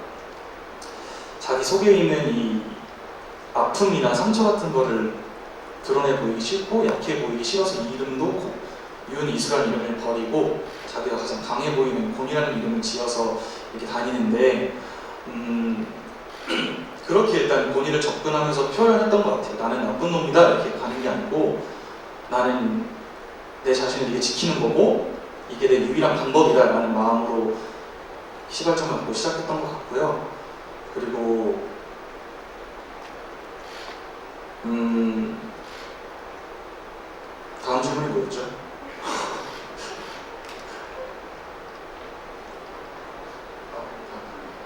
자기 속에 있는 이 아픔이나 상처 같은 거를 드러내 보이기 싫고 약해 보이기 싫어서 이 이름도 윤이수라는 이름을 버리고 자기가 가장 강해 보이는 곤이라는 이름을 지어서 이렇게 다니는데 그렇게 일단 곤이를 접근하면서 표현했던 것 같아요. 나는 나쁜 놈이다 이렇게 가는 게 아니고 나는 내 자신을 이게 지키는 거고 이게 내 유일한 방법이다 라는 마음으로 시발점을 갖고 시작했던 것 같고요. 그리고 다음 질문이 뭐였죠?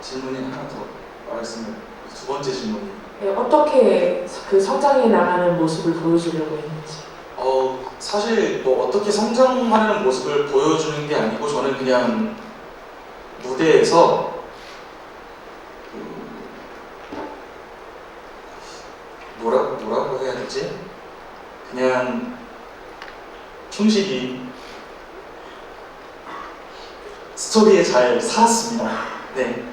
질문이 하나 더 말했으면 두 번째 질문이 네, 어떻게 그 성장해 나가는 모습을 보여주려고 했는지. 사실 뭐 어떻게 성장하는 모습을 보여주는 게 아니고 저는 그냥 무대에서 뭐라고 해야 되지? 그냥 충실히 스토리에 잘 살았습니다. 네.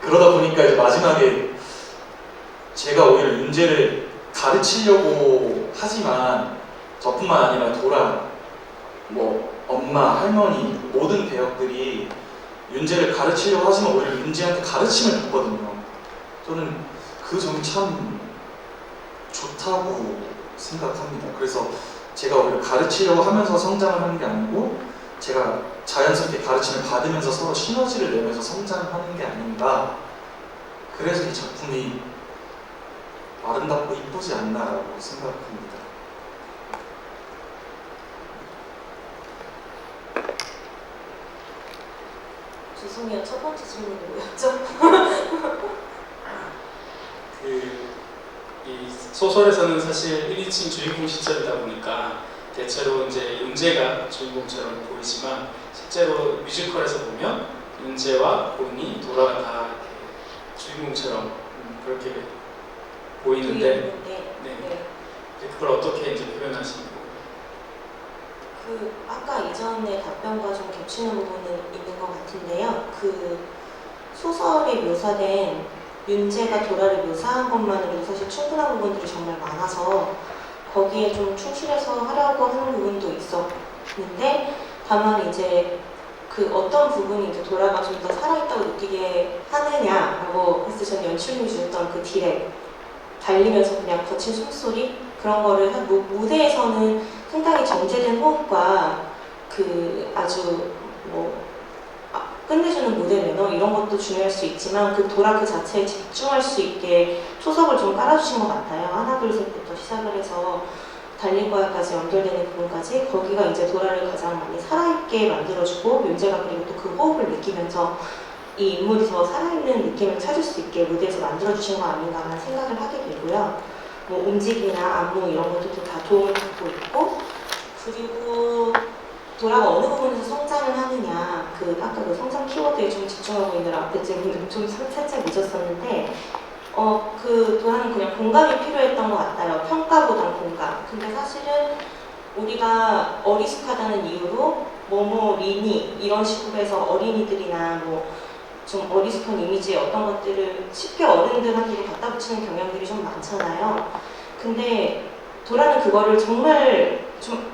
그러다 보니까 이제 마지막에 제가 오히려 윤재를 가르치려고 하지만 저뿐만 아니라 도라, 뭐 엄마, 할머니 모든 배역들이 윤재를 가르치려고 하지만 오히려 윤재한테 가르침을 받거든요. 저는 그 점이 참 좋다고 생각합니다. 그래서 제가 오히려 가르치려고 하면서 성장을 하는 게 아니고 제가 자연스럽게 가르침을 받으면서 서로 시너지를 내면서 성장하는 게 아닌가. 그래서 이 작품이 아름답고 이쁘지 않나라고 생각합니다. 죄송해요. 첫 번째 질문이 뭐였죠? 이 소설에서는 사실 1인칭 주인공 시점이다 보니까 대체로 이제 윤재가 주인공처럼 보이지만 실제로 뮤지컬에서 보면 윤재와 곤이 도라가 다 이렇게 주인공처럼 그렇게 보이는데 네. 그걸 어떻게 이제 표현하시는 거예요? 아까 이전의 답변과 좀 겹치는 부분은 있는 것 같은데요. 소설에 묘사된 윤재가 도라를 묘사한 것만으로도 사실 충분한 부분들이 정말 많아서 거기에 좀 충실해서 하려고 하는 부분도 있었는데 다만 이제 어떤 부분이 이제 도라가 좀 더 살아있다고 느끼게 하느냐라고 했을 때 저는 연출님이 주셨던 그 디렉 달리면서 그냥 거친 숨소리 그런 거를 무대에서는 상당히 정제된 호흡과 아주 끝내주는 무대 매너 이런 것도 중요할 수 있지만 도라 그 자체에 집중할 수 있게 초석을 좀 깔아주신 것 같아요. 하나 둘 셋부터 시작을 해서 달릴 거야까지 연결되는 부분까지 거기가 이제 도라를 가장 많이 살아있게 만들어주고 윤재가 그리고 또 그 호흡을 느끼면서 이 인물이 더 살아있는 느낌을 찾을 수 있게 무대에서 만들어주신 거 아닌가라는 생각을 하게 되고요. 움직임이나 안무 이런 것들도 다 도움을 받고 있고 그리고 도라가 어느 부분에서 성장을 하느냐 아까 성장 키워드에 좀 집중하고 있느라 앞에 질문을 좀 살짝 늦었었는데 도라는 그냥 공감이 필요했던 것 같아요. 평가보단 공감. 근데 사실은 우리가 어리숙하다는 이유로 리니 이런 식으로 해서 어린이들이나 좀 어리숙한 이미지의 어떤 것들을 쉽게 어른들한테 갖다 붙이는 경향들이 좀 많잖아요. 근데 도라는 그거를 정말 좀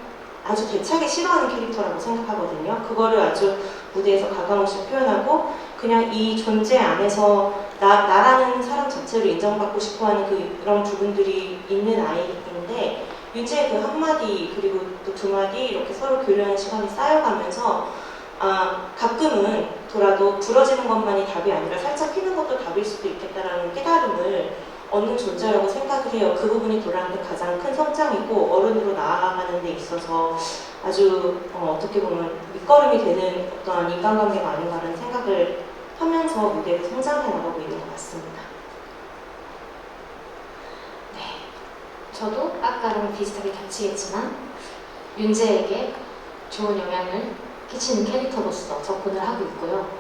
아주 대차게 싫어하는 캐릭터라고 생각하거든요. 그거를 아주 무대에서 가감없이 표현하고 그냥 이 존재 안에서 나라는 사람 자체를 인정받고 싶어하는 그런 부분들이 있는 아이인데 윤재의 그 한마디 그리고 또 두 마디 이렇게 서로 교류하는 시간이 쌓여가면서 가끔은 도라도 부러지는 것만이 답이 아니라 살짝 피는 것도 답일 수도 있겠다라는 깨달음을 얻는 존재라고 생각을 해요. 그 부분이 도라한테 가장 큰 성장이고 어른으로 나아가는 데 있어서 아주 어떻게 보면 밑거름이 되는 어떠한 인간관계가 아닌가라는 생각을 하면서 무대에서 성장해 나가고 있는 것 같습니다. 네, 저도 아까랑 비슷하게 겹치겠지만 윤재에게 좋은 영향을 끼치는 캐릭터로서 접근을 하고 있고요.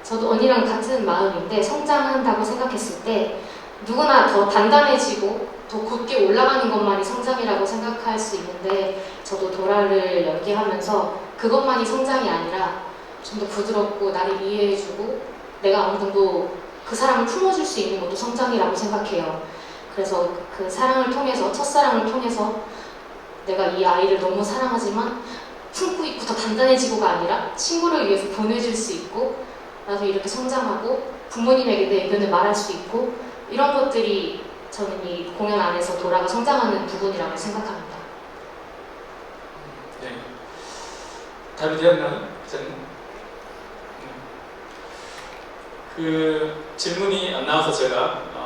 저도 언니랑 같은 마음인데 성장한다고 생각했을 때 누구나 더 단단해지고 더 굳게 올라가는 것만이 성장이라고 생각할 수 있는데 저도 도라를 연기하면서 그것만이 성장이 아니라 좀 더 부드럽고 나를 이해해주고 내가 어느 정도 그 사람을 품어줄 수 있는 것도 성장이라고 생각해요. 그래서 그 사랑을 통해서, 첫사랑을 통해서 내가 이 아이를 너무 사랑하지만 품고 있고 더 단단해지고가 아니라 친구를 위해서 보내줄 수 있고 나도 이렇게 성장하고 부모님에게 내 의견을 말할 수 있고 이런 것들이 저는 이 공연 안에서 도라가 성장하는 부분이라고 생각합니다. 네. 답이 되었나요? 기자님? 그 질문이 안 나와서 제가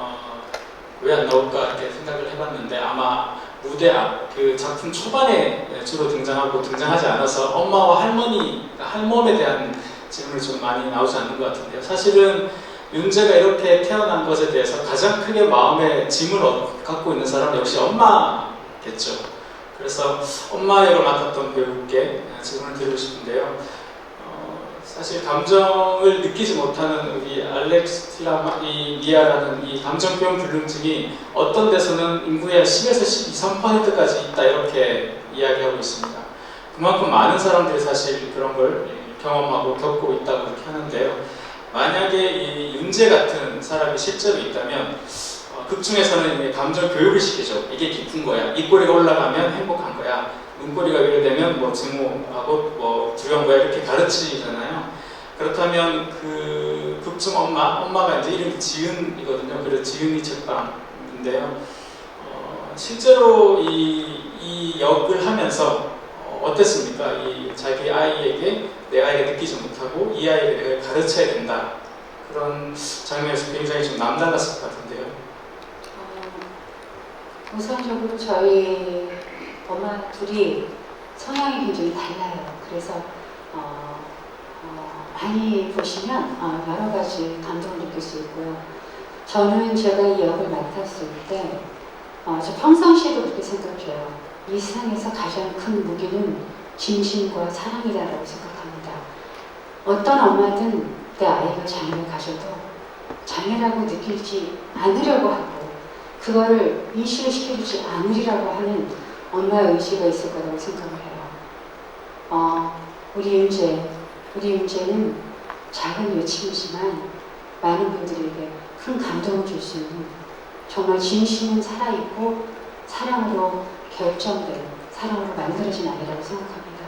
왜 안 나올까 이렇게 생각을 해봤는데 아마 무대 앞, 그 작품 초반에 주로 등장하고 등장하지 않아서 엄마와 할멈에 대한 질문이 좀 많이 나오지 않는 것 같은데요. 사실은 윤재가 이렇게 태어난 것에 대해서 가장 크게 마음에 짐을 갖고 있는 사람은 역시 엄마겠죠. 그래서 엄마 역을 맡았던 배우께 질문을 드리고 싶은데요. 사실 감정을 느끼지 못하는 우리 알렉시티미아라는 이 감정 표현 불능증이 어떤 데서는 인구의 10에서 12~13%까지 있다 이렇게 이야기하고 있습니다. 그만큼 많은 사람들이 사실 그런 걸 경험하고 겪고 있다고 이렇게 하는데요. 만약에 이 윤재 같은 사람이 실제로 있다면 극 중에서는 감정 교육을 시키죠. 이게 깊은 거야. 입꼬리가 올라가면 행복한 거야. 눈꼬리가 위로 되면 뭐 증오하고 뭐 두려운 거야 이렇게 가르치잖아요. 그렇다면 그 극중 엄마가 이제 이름이 지은이거든요. 그래서 지은이 책방인데요. 실제로 이 역을 하면서 어땠습니까? 이 자기 아이에게 내 아이가 느끼지 못하고 이 아이에게 내가 가르쳐야 된다. 그런 장면에서 굉장히 좀 남달랐을 것 같은데요. 우선적으로 저희 엄마 둘이 성향이 굉장히 달라요. 그래서 많이 보시면 여러 가지 감동을 느낄 수 있고요. 저는 제가 이 역을 맡았을 때 저 평상시에도 그렇게 생각해요. 이 세상에서 가장 큰 무기는 진심과 사랑이라고 생각합니다. 어떤 엄마든 내 아이가 장애를 가져도 장애라고 느끼지 않으려고 하고 그거를 인식을 시켜주지 않으리라고 하는 엄마의 의지가 있을 거라고 생각을 해요. 우리 윤재는 작은 외침이지만 많은 분들에게 큰 감동을 줄 수 있는 정말 진심은 살아있고 사랑으로 결정된 사랑으로 만들어진 아이라고 생각합니다.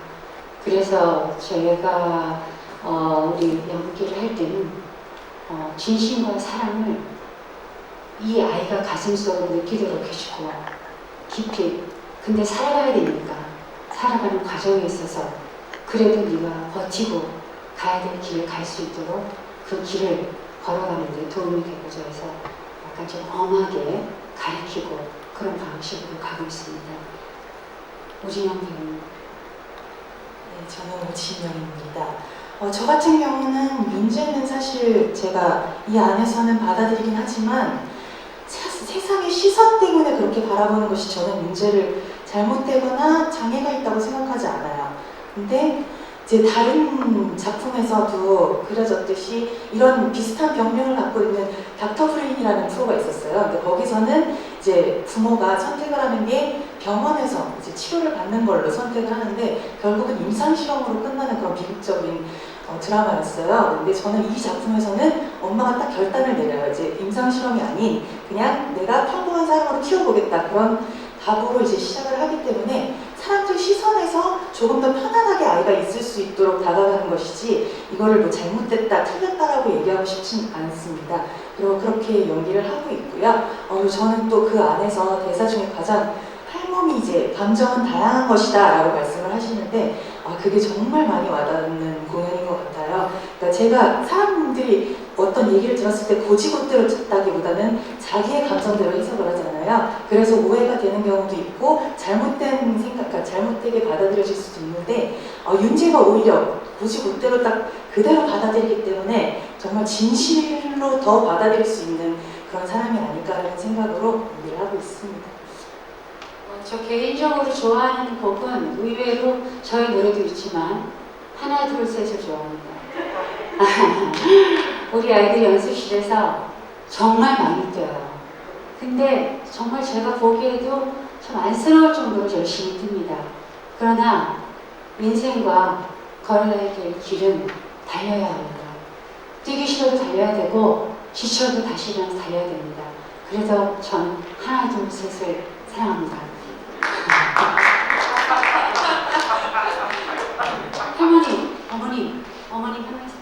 그래서 제가 우리 연기를 할 때는 진심과 사랑을 이 아이가 가슴속으로 느끼도록 해주고 깊이 근데 살아가야 되니까 살아가는 과정에 있어서 그래도 네가 버티고 가야 될 길을 갈 수 있도록 그 길을 걸어가는 데 도움이 되고자 해서 약간 좀 엄하게 가리키고 그런 방식으로 가고 있습니다. 오진영 배우님. 네, 저는 오진영입니다. 저 같은 경우는 윤재는 사실 제가 이 안에서는 받아들이긴 하지만 세상의 시선 때문에 그렇게 바라보는 것이 저는 윤재를 잘못되거나 장애가 있다고 생각하지 않아요. 근데 이제 다른 작품에서도 그려졌듯이 이런 비슷한 병명을 갖고 있는 닥터 브레인이라는 프로가 있었어요. 근데 거기서는 이제 부모가 선택을 하는 게 병원에서 이제 치료를 받는 걸로 선택을 하는데 결국은 임상실험으로 끝나는 그런 비극적인 드라마였어요. 근데 저는 이 작품에서는 엄마가 딱 결단을 내려요. 이제 임상실험이 아닌 그냥 내가 평범한 사람으로 키워보겠다. 그런 답으로 이제 시작을 하기 때문에 사람들 시선에서 조금 더 편안하게 아이가 있을 수 있도록 다가가는 것이지 이거를 뭐 잘못됐다, 틀렸다라고 얘기하고 싶진 않습니다. 그리고 그렇게 연기를 하고 있고요. 그리고 저는 또 그 안에서 대사 중에 가장 할멈이 이제 감정은 다양한 것이다 라고 말씀을 하시는데 그게 정말 많이 와닿는 공연인 것 같아요. 그러니까 제가 사람들이 어떤 얘기를 들었을 때 고지고대로 듣다기보다는 자기의 감정대로 해석을 하잖아요. 그래서 오해가 되는 경우도 있고 잘못된 생각, 그러니까 잘못되게 받아들여질 수도 있는데 윤재가 오히려 고지고대로 딱 그대로 받아들이기 때문에 정말 진실로 더 받아들일 수 있는 그런 사람이 아닐까라는 생각으로 연기를 하고 있습니다. 저 개인적으로 좋아하는 곡은 의외로 저희 노래도 있지만 하나 둘 셋을 좋아합니다. 우리 아이들 연습실에서 정말 많이 뛰어요. 근데 정말 제가 보기에도 좀 안쓰러울 정도로 열심히 뜁니다. 그러나 인생과 걸어야 될 길은 달려야 합니다. 뛰기 싫어도 달려야 되고 지쳐도 다시 일어나서 달려야 됩니다. 그래서 저는 하나 둘 셋을 사랑합니다. 할머니, 어머니 편하게.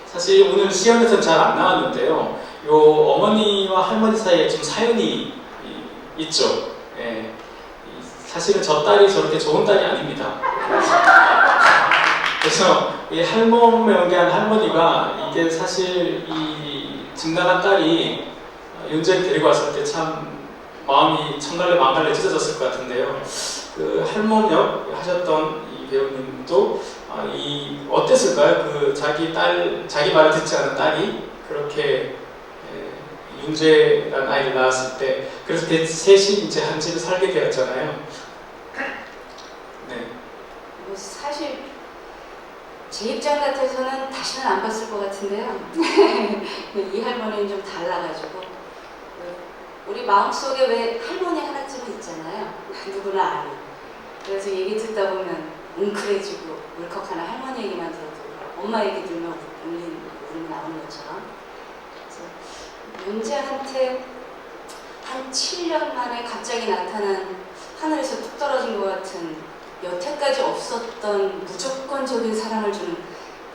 사실 오늘 시연에서는 잘 안 나왔는데요. 요 어머니와 할머니 사이에 좀 사연이 있죠. 예. 사실은 저 딸이 저렇게 좋은 딸이 아닙니다. 그래서 이 할멈에 연기한 할머니가 이게 사실 이 증나간 딸이 윤재를 데리고 왔을 때 참 마음이 천갈래 만갈래 찢어졌을 것 같은데요. 그 할멈 역 하셨던 이 배우님도 이 어땠을까요? 그 자기 말을 듣지 않은 딸이 그렇게 윤재라는 아이를 낳았을 때, 그래서 그 셋이 이제 한 집에 살게 되었잖아요. 네. 뭐 사실 제 입장 같아서는 다시는 안 봤을 것 같은데요. 이 할머니는 좀 달라가지고 우리 마음속에 왜 할머니 하나쯤은 있잖아요. 누구나 아는. 그래서 얘기 듣다 보면 웅크해지고 울컥하는 할머니 얘기만 들어도 엄마 얘기 들으면 울음이 나오는 것처럼. 그래서 윤재한테 한 7년 만에 갑자기 나타난 하늘에서 뚝 떨어진 것 같은 여태까지 없었던 무조건적인 사랑을 주는,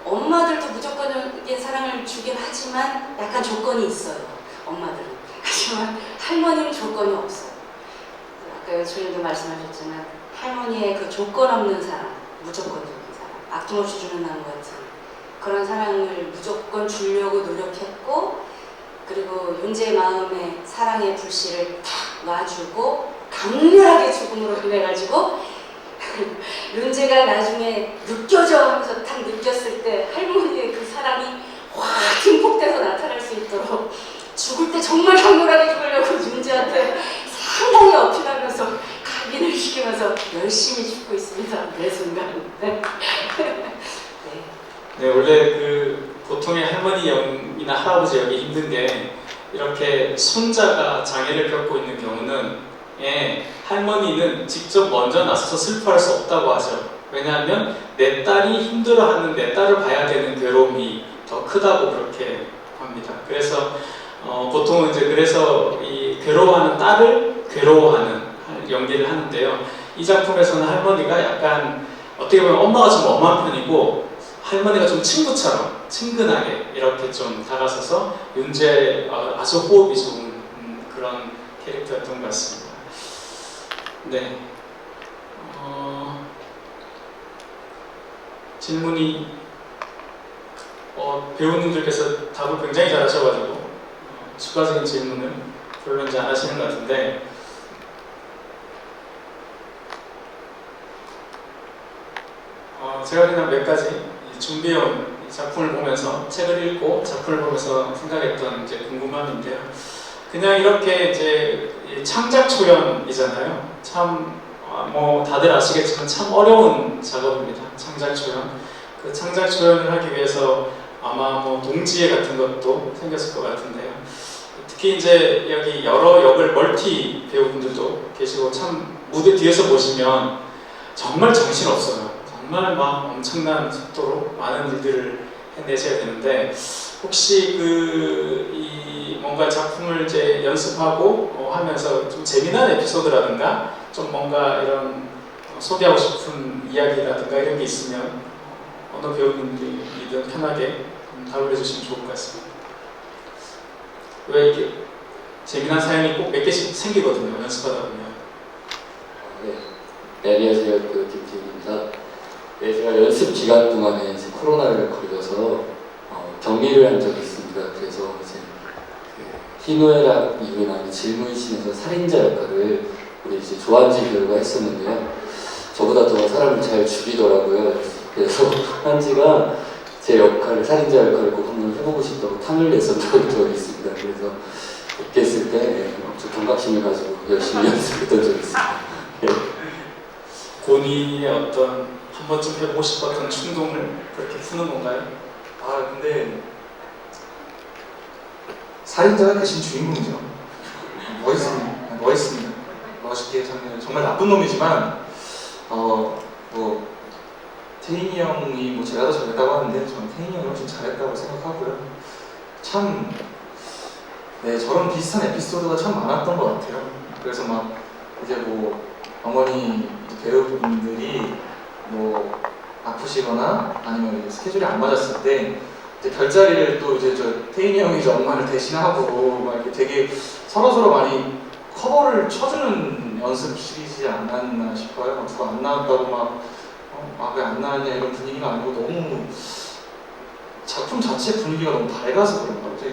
엄마들도 무조건적인 사랑을 주긴 하지만 약간 조건이 있어요. 엄마들은. 하지만 할머니는 조건이 없어요. 아까 여주님도 말씀하셨지만 할머니의 그 조건 없는 사랑, 무조건적인 사랑, 아낌없이 주는 나무 같은 그런 사랑을 무조건 주려고 노력했고, 그리고 윤재의 마음에 사랑의 불씨를 탁 놔주고 강렬하게 죽음으로 인해가지고 윤재가 나중에 느껴져 하면서 딱 느꼈을 때 할머니의 그 사랑이 확 증폭돼서 나타날 수 있도록 죽을 때 정말 강렬하게 죽으려고 윤재한테 상당히 어필하면서 각인을 시키면서 열심히 죽고 있습니다. 매 순간. 네. 네, 원래 그 보통의 할머니 역이나 할아버지 역이 힘든 게 이렇게 손자가 장애를 겪고 있는 경우는 할머니는 직접 먼저 나서서 슬퍼할 수 없다고 하죠. 왜냐하면 내 딸이 힘들어하는 내 딸을 봐야 되는 괴로움이 더 크다고 그렇게 합니다. 그래서 보통은 이제 그래서 이 괴로워하는 딸을 괴로워하는 연기를 하는데요. 이 작품에서는 할머니가 약간 어떻게 보면 엄마가 좀 엄한 편이고 할머니가 좀 친구처럼 친근하게 이렇게 좀 다가서서 윤재 아주 호흡이 좋은 그런 캐릭터였던 것 같습니다. 네. 질문이 배우님들께서 답을 굉장히 잘하셔가지고 추가적인 질문을 별로 이제 안 하시는 것 같은데, 제가 그냥 몇 가지 준비해온 작품을 보면서, 책을 읽고 작품을 보면서 생각했던 이제 궁금함인데요. 그냥 이렇게 이제 창작 초연이잖아요. 참 뭐 다들 아시겠지만 참 어려운 작업입니다. 창작 초연. 그 창작 초연을 하기 위해서 아마 뭐 동지애 같은 것도 생겼을 것 같은데요. 특히 이제 여기 여러 역을 멀티 배우분들도 계시고 참 무대 뒤에서 보시면 정말 정신없어요. 정말 막 엄청난 속도로 많은 일들을 해내셔야 되는데, 혹시 이 뭔가 작품을 이제 연습하고 하면서 좀 재미난 에피소드라든가 좀 뭔가 이런 소개하고 싶은 이야기라든가 이런 게 있으면 어느 배우님들이든 편하게 답을 해주시면 좋을 것 같습니다. 왜 이게 재미난 사연이 꼭 몇 개씩 생기거든요, 연습하다 보면. 네, 안녕하세요. 김태훈입니다. 네, 제가 연습 기간 동안에 이제 코로나를 걸려서 격리를 한 적이 있습니다. 그래서 이제 희노애락 이후에 나오는 질문신에서 살인자 역할을 우리 이제 조한지 배우가 했었는데요. 저보다 더 사람을 잘 죽이더라고요. 그래서 한지가 제 역할을, 살인자 역할을 꼭 한번 해보고 싶다고 탐을 냈었던 적이 있습니다. 그래서 그렇게 했을 때 좀 경각심을 가지고 열심히 연습했던 적이 있습니다. 네. 본인의 어떤 한 번쯤 해보고 싶었던 충동을 그렇게 푸는 건가요? 근데 살인자가 대신 주인공이죠. 멋있습니다. 멋있게 정말 나쁜 놈이지만 뭐 태인이 형이 뭐 제가 더 잘했다고 하는데 저는 태인이 형이 훨씬 잘했다고 생각하고요. 참 네, 저런 비슷한 에피소드가 참 많았던 것 같아요. 그래서 막 이제 뭐 어머니 배우분들이 뭐 아프시거나 아니면 이제 스케줄이 안 맞았을 때 이제 별자리를 또 이제 저 태인이 형이 이제 엄마를 대신하고 막 이렇게 되게 서로 많이 커버를 쳐주는 연습실이지 않았나 싶어요. 막 누가 안 나왔다고 막 왜 안 나왔냐 이런 분위기가 아니고 너무 작품 자체 분위기가 너무 밝아서 그런가 봐요.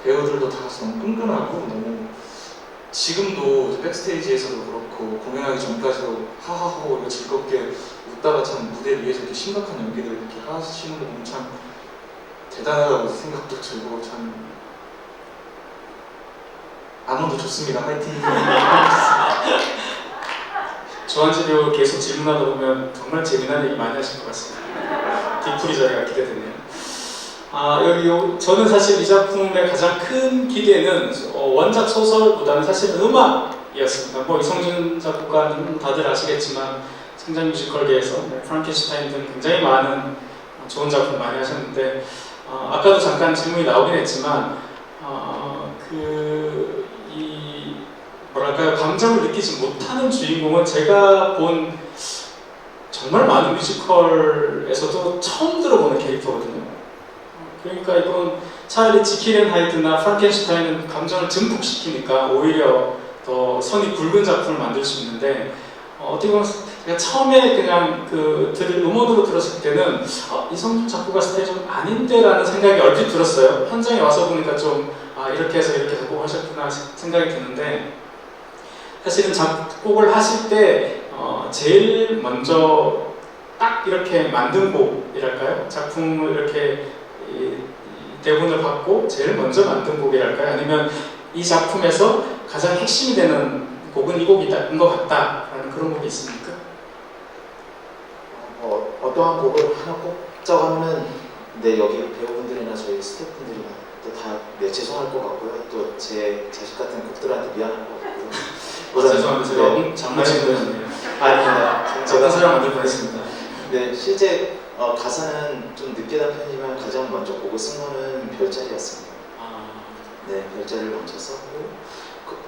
배우들도 다 너무 끈끈하고 너무 지금도 백스테이지에서도 그렇고 공연하기 전까지도 하하호 이거 즐겁게 웃다가 참 무대 위에서 이렇게 심각한 연기들 이렇게 하시는 거 보면 참 대단하다고 생각도 들고 참 아무도 좋습니다. 화이팅! 조한지 배우 계속 질문하다 보면 정말 재미난 얘기 많이 하실 것 같습니다. 뒤풀이 자리가 기대되네요. 저는 사실 이 작품의 가장 큰 기대는 원작 소설보다는 사실은 음악이었습니다. 뭐 이성준 작곡가는 다들 아시겠지만 성장 뮤지컬계에서 프랑켄슈타인 등 굉장히 많은 좋은 작품 많이 하셨는데 아까도 잠깐 질문이 나오긴 했지만 뭐랄까요, 감정을 느끼지 못하는 주인공은 제가 본 정말 많은 뮤지컬에서도 처음 들어보는 캐릭터거든요. 그러니까 이건 차라리 지킬 앤 하이드나 프랑켄슈타인은 감정을 증폭시키니까 오히려 더 선이 굵은 작품을 만들 수 있는데 어떻게 보면 제가 처음에 그냥 음원으로 들었을 때는 이성준 작곡가 스타일이 좀 아닌데 라는 생각이 얼핏 들었어요. 현장에 와서 보니까 좀 이렇게 해서 꼭 하셨구나 생각이 드는데 사실은 작곡을 하실 때 제일 먼저 딱 이렇게 만든 곡이랄까요? 작품을 이렇게 대본을 받고 제일 먼저 만든 곡이랄까요? 아니면 이 작품에서 가장 핵심이 되는 곡은 이 곡인 것 같다라는 그런 곡이 있습니까? 어떠한 곡을 하나 꼽자고 네, 여기 배우분들이나 저희 스태프분들이나 또 다 죄송할 것 같고요. 또 제 자식 같은 곡들한테 미안할 것 같고요. 죄송합니다. 제가 장난친 거였네요. 아닙니다. 제가 사람 만들 뻔했습니다. 네, 실제 가사는 좀 늦게 단 편이지만 가장 먼저 곡을 쓴 거는 별자리였습니다. 네, 별자리를 먼저 썼고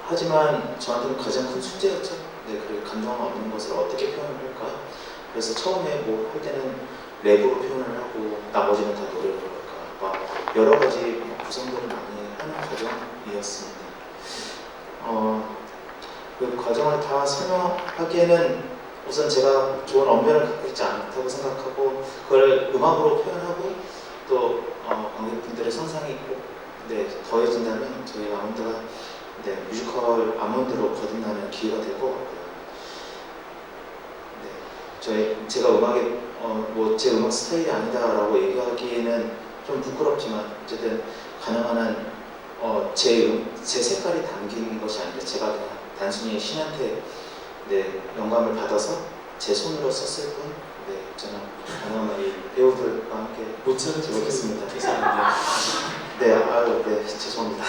하지만 저한테는 가장 큰 숙제였죠. 네, 그리고 감정을 얻는 것을 어떻게 표현을 할까? 그래서 처음에 뭐 할 때는 랩으로 표현을 하고 나머지는 다 노래로 할까? 막 여러 가지 구성들을 많이 하는 과정이었습니다. 그 과정을 다 설명하기에는 우선 제가 좋은 언변을 갖고 있지 않다고 생각하고 그걸 음악으로 표현하고 또 관객분들의 상상이 꼭 더해진다면 저희 아몬드가 뮤지컬 아몬드로 거듭나는 기회가 될 것 같고요. 제가 음악에 제 음악 스타일이 아니다라고 얘기하기에는 좀 부끄럽지만 어쨌든 가능한 한 제 색깔이 담긴 것이 아니라 제가 그냥 단순히 신한테 영감을 받아서 제 손으로 썼을 뿐 저는 가능한 한 이 배우들과 함께 못 찾겠습니다. 죄송합니다. 죄송합니다.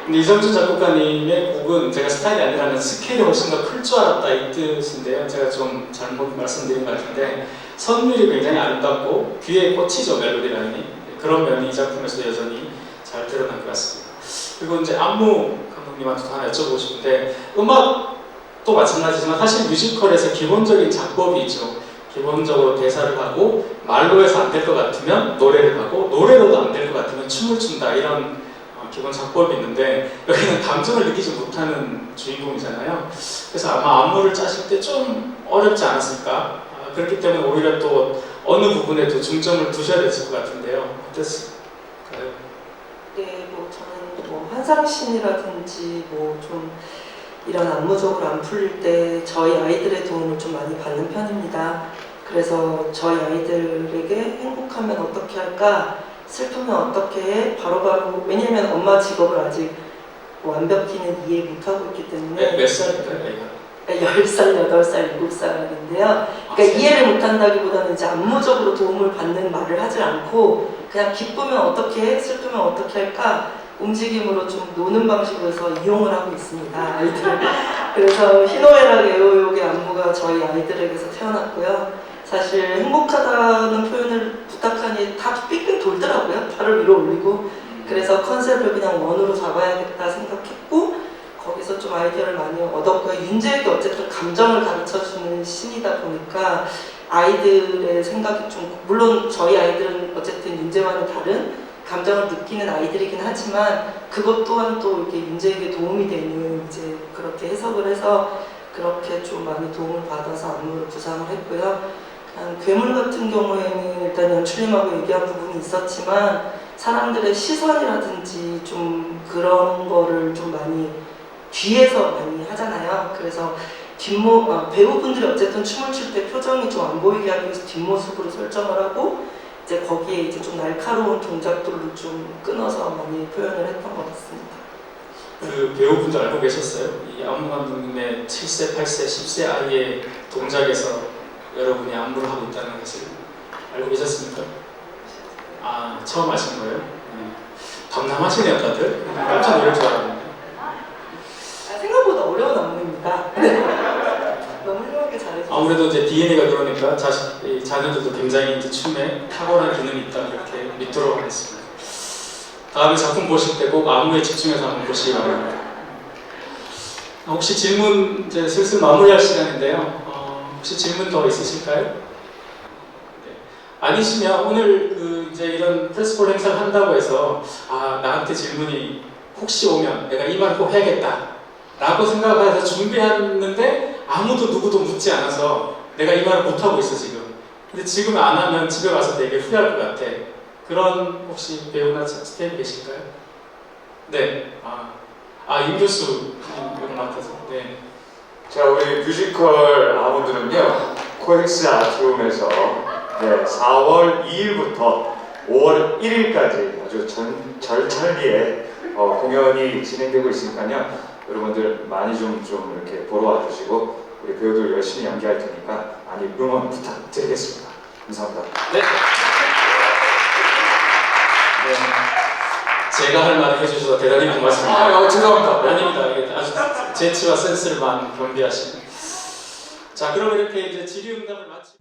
근데 이성준 작곡가님의 곡은 제가 스타일이 아니라는 스케일이 훨씬 더 클 줄 알았다 이 뜻인데요. 제가 좀 잘못 말씀드린 것 같은데 선율이 굉장히 아름답고 귀에 꽂히죠, 멜로디 라인이. 그런 면이 이 작품에서 여전히 잘 드러난 것 같습니다. 그리고 이제 안무 감독님한테 하나 여쭤보고 싶은데 음악도 마찬가지지만 사실 뮤지컬에서 기본적인 작법이 있죠. 기본적으로 대사를 하고 말로 해서 안 될 것 같으면 노래를 하고 노래로도 안 될 것 같으면 춤을 춘다 이런 기본 작법이 있는데 여기는 감정을 느끼지 못하는 주인공이잖아요. 그래서 아마 안무를 짜실 때 좀 어렵지 않았을까? 그렇기 때문에 오히려 또 어느 부분에 또 중점을 두셔야 됐을 것 같은데요. 어땠을까요? 네, 저는 환상신이라든지 좀 이런 안무적으로 안 풀릴 때 저희 아이들의 도움을 좀 많이 받는 편입니다. 그래서 저희 아이들에게 행복하면 어떻게 할까, 슬프면 어떻게 해, 바로바로 왜냐면 엄마 직업을 아직 완벽히는 이해 못하고 있기 때문에 몇 살일까요? 10살, 8살, 7살인데요. 그러니까 이해를 못한다기보다는 이제 안무적으로 도움을 받는 말을 하질 않고 그냥 기쁘면 어떻게 해, 슬프면 어떻게 할까 움직임으로 좀 노는 방식으로 해서 이용을 하고 있습니다, 아이들을. 그래서 희노애락 애호욕의 안무가 저희 아이들에게서 태어났고요. 사실 행복하다는 표현을 부탁하니 다 삑삑 돌더라고요. 팔을 위로 올리고. 그래서 컨셉을 그냥 원으로 잡아야겠다 생각했고 거기서 좀 아이디어를 많이 얻었고요. 윤재혁이 어쨌든 감정을 가르쳐주는 신이다 보니까 아이들의 생각이 좀 물론 저희 아이들은 어쨌든 윤재와는 다른 감정을 느끼는 아이들이긴 하지만 그것 또한 또 이렇게 윤재에게 도움이 되는 이제 그렇게 해석을 해서 그렇게 좀 많이 도움을 받아서 안무를 구상을 했고요. 괴물 같은 경우에는 일단 연출님하고 얘기한 부분이 있었지만 사람들의 시선이라든지 좀 그런 거를 좀 많이 뒤에서 많이 하잖아요. 그래서 배우분들이 어쨌든 춤을 출 때 표정이 좀 안 보이게 하기 위해서 뒷모습으로 설정을 하고 이제 거기에 이제 좀 날카로운 동작들로 좀 끊어서 많이 표현을 했던 것 같습니다. 그 배우분들 알고 계셨어요? 이 안무 감독님의 7세, 8세, 10세 아이의 동작에서 여러분이 안무를 하고 있다는 것을 알고 계셨습니까? 아, 처음 아신 거예요? 네. 담담하시네요, 다들. 깜짝 놀랄 줄 알았는데. 생각보다 어려운 안무입니다. 너무 훌륭하게 잘해주셨어요. 아무래도 이제 DNA가 그러니까 자녀들도 굉장히 이제 춤에 탁월한 기능이 있다 이렇게 믿도록 하겠습니다. 다음에 작품 보실 때 꼭 안무에 집중해서 한번 보시기 바랍니다. 혹시 질문 이제 슬슬 마무리할 시간인데요. 혹시 질문 더 있으실까요? 네. 아니시면 오늘 그 이제 이런 프레스폴 행사를 한다고 해서 나한테 질문이 혹시 오면 내가 이 말 꼭 해야겠다 라고 생각해서 준비했는데 아무도 누구도 묻지 않아서 내가 이 말을 못하고 있어 지금. 근데 지금 안 하면 집에 가서 되게 후회할 것 같아. 그런 혹시 배우나 스태프 계실까요? 네. 임 교수 이거 맡아서. 네. 자, 우리 뮤지컬 아몬드는요, 코엑스 아트룸에서 4월 2일부터 5월 1일까지 아주 절찬리에 공연이 진행되고 있으니까요, 여러분들 많이 좀 이렇게 보러 와주시고 우리 배우들 열심히 연기할 테니까 많이 응원 부탁드리겠습니다. 감사합니다. 네. 제가 할 말을 해주셔서 대단히 고맙습니다. 죄송합니다. 아닙니다. 이게 아주 재치와 센스를 많이 겸비하시는. 자, 그럼 이렇게 이제 질의응답을 마치.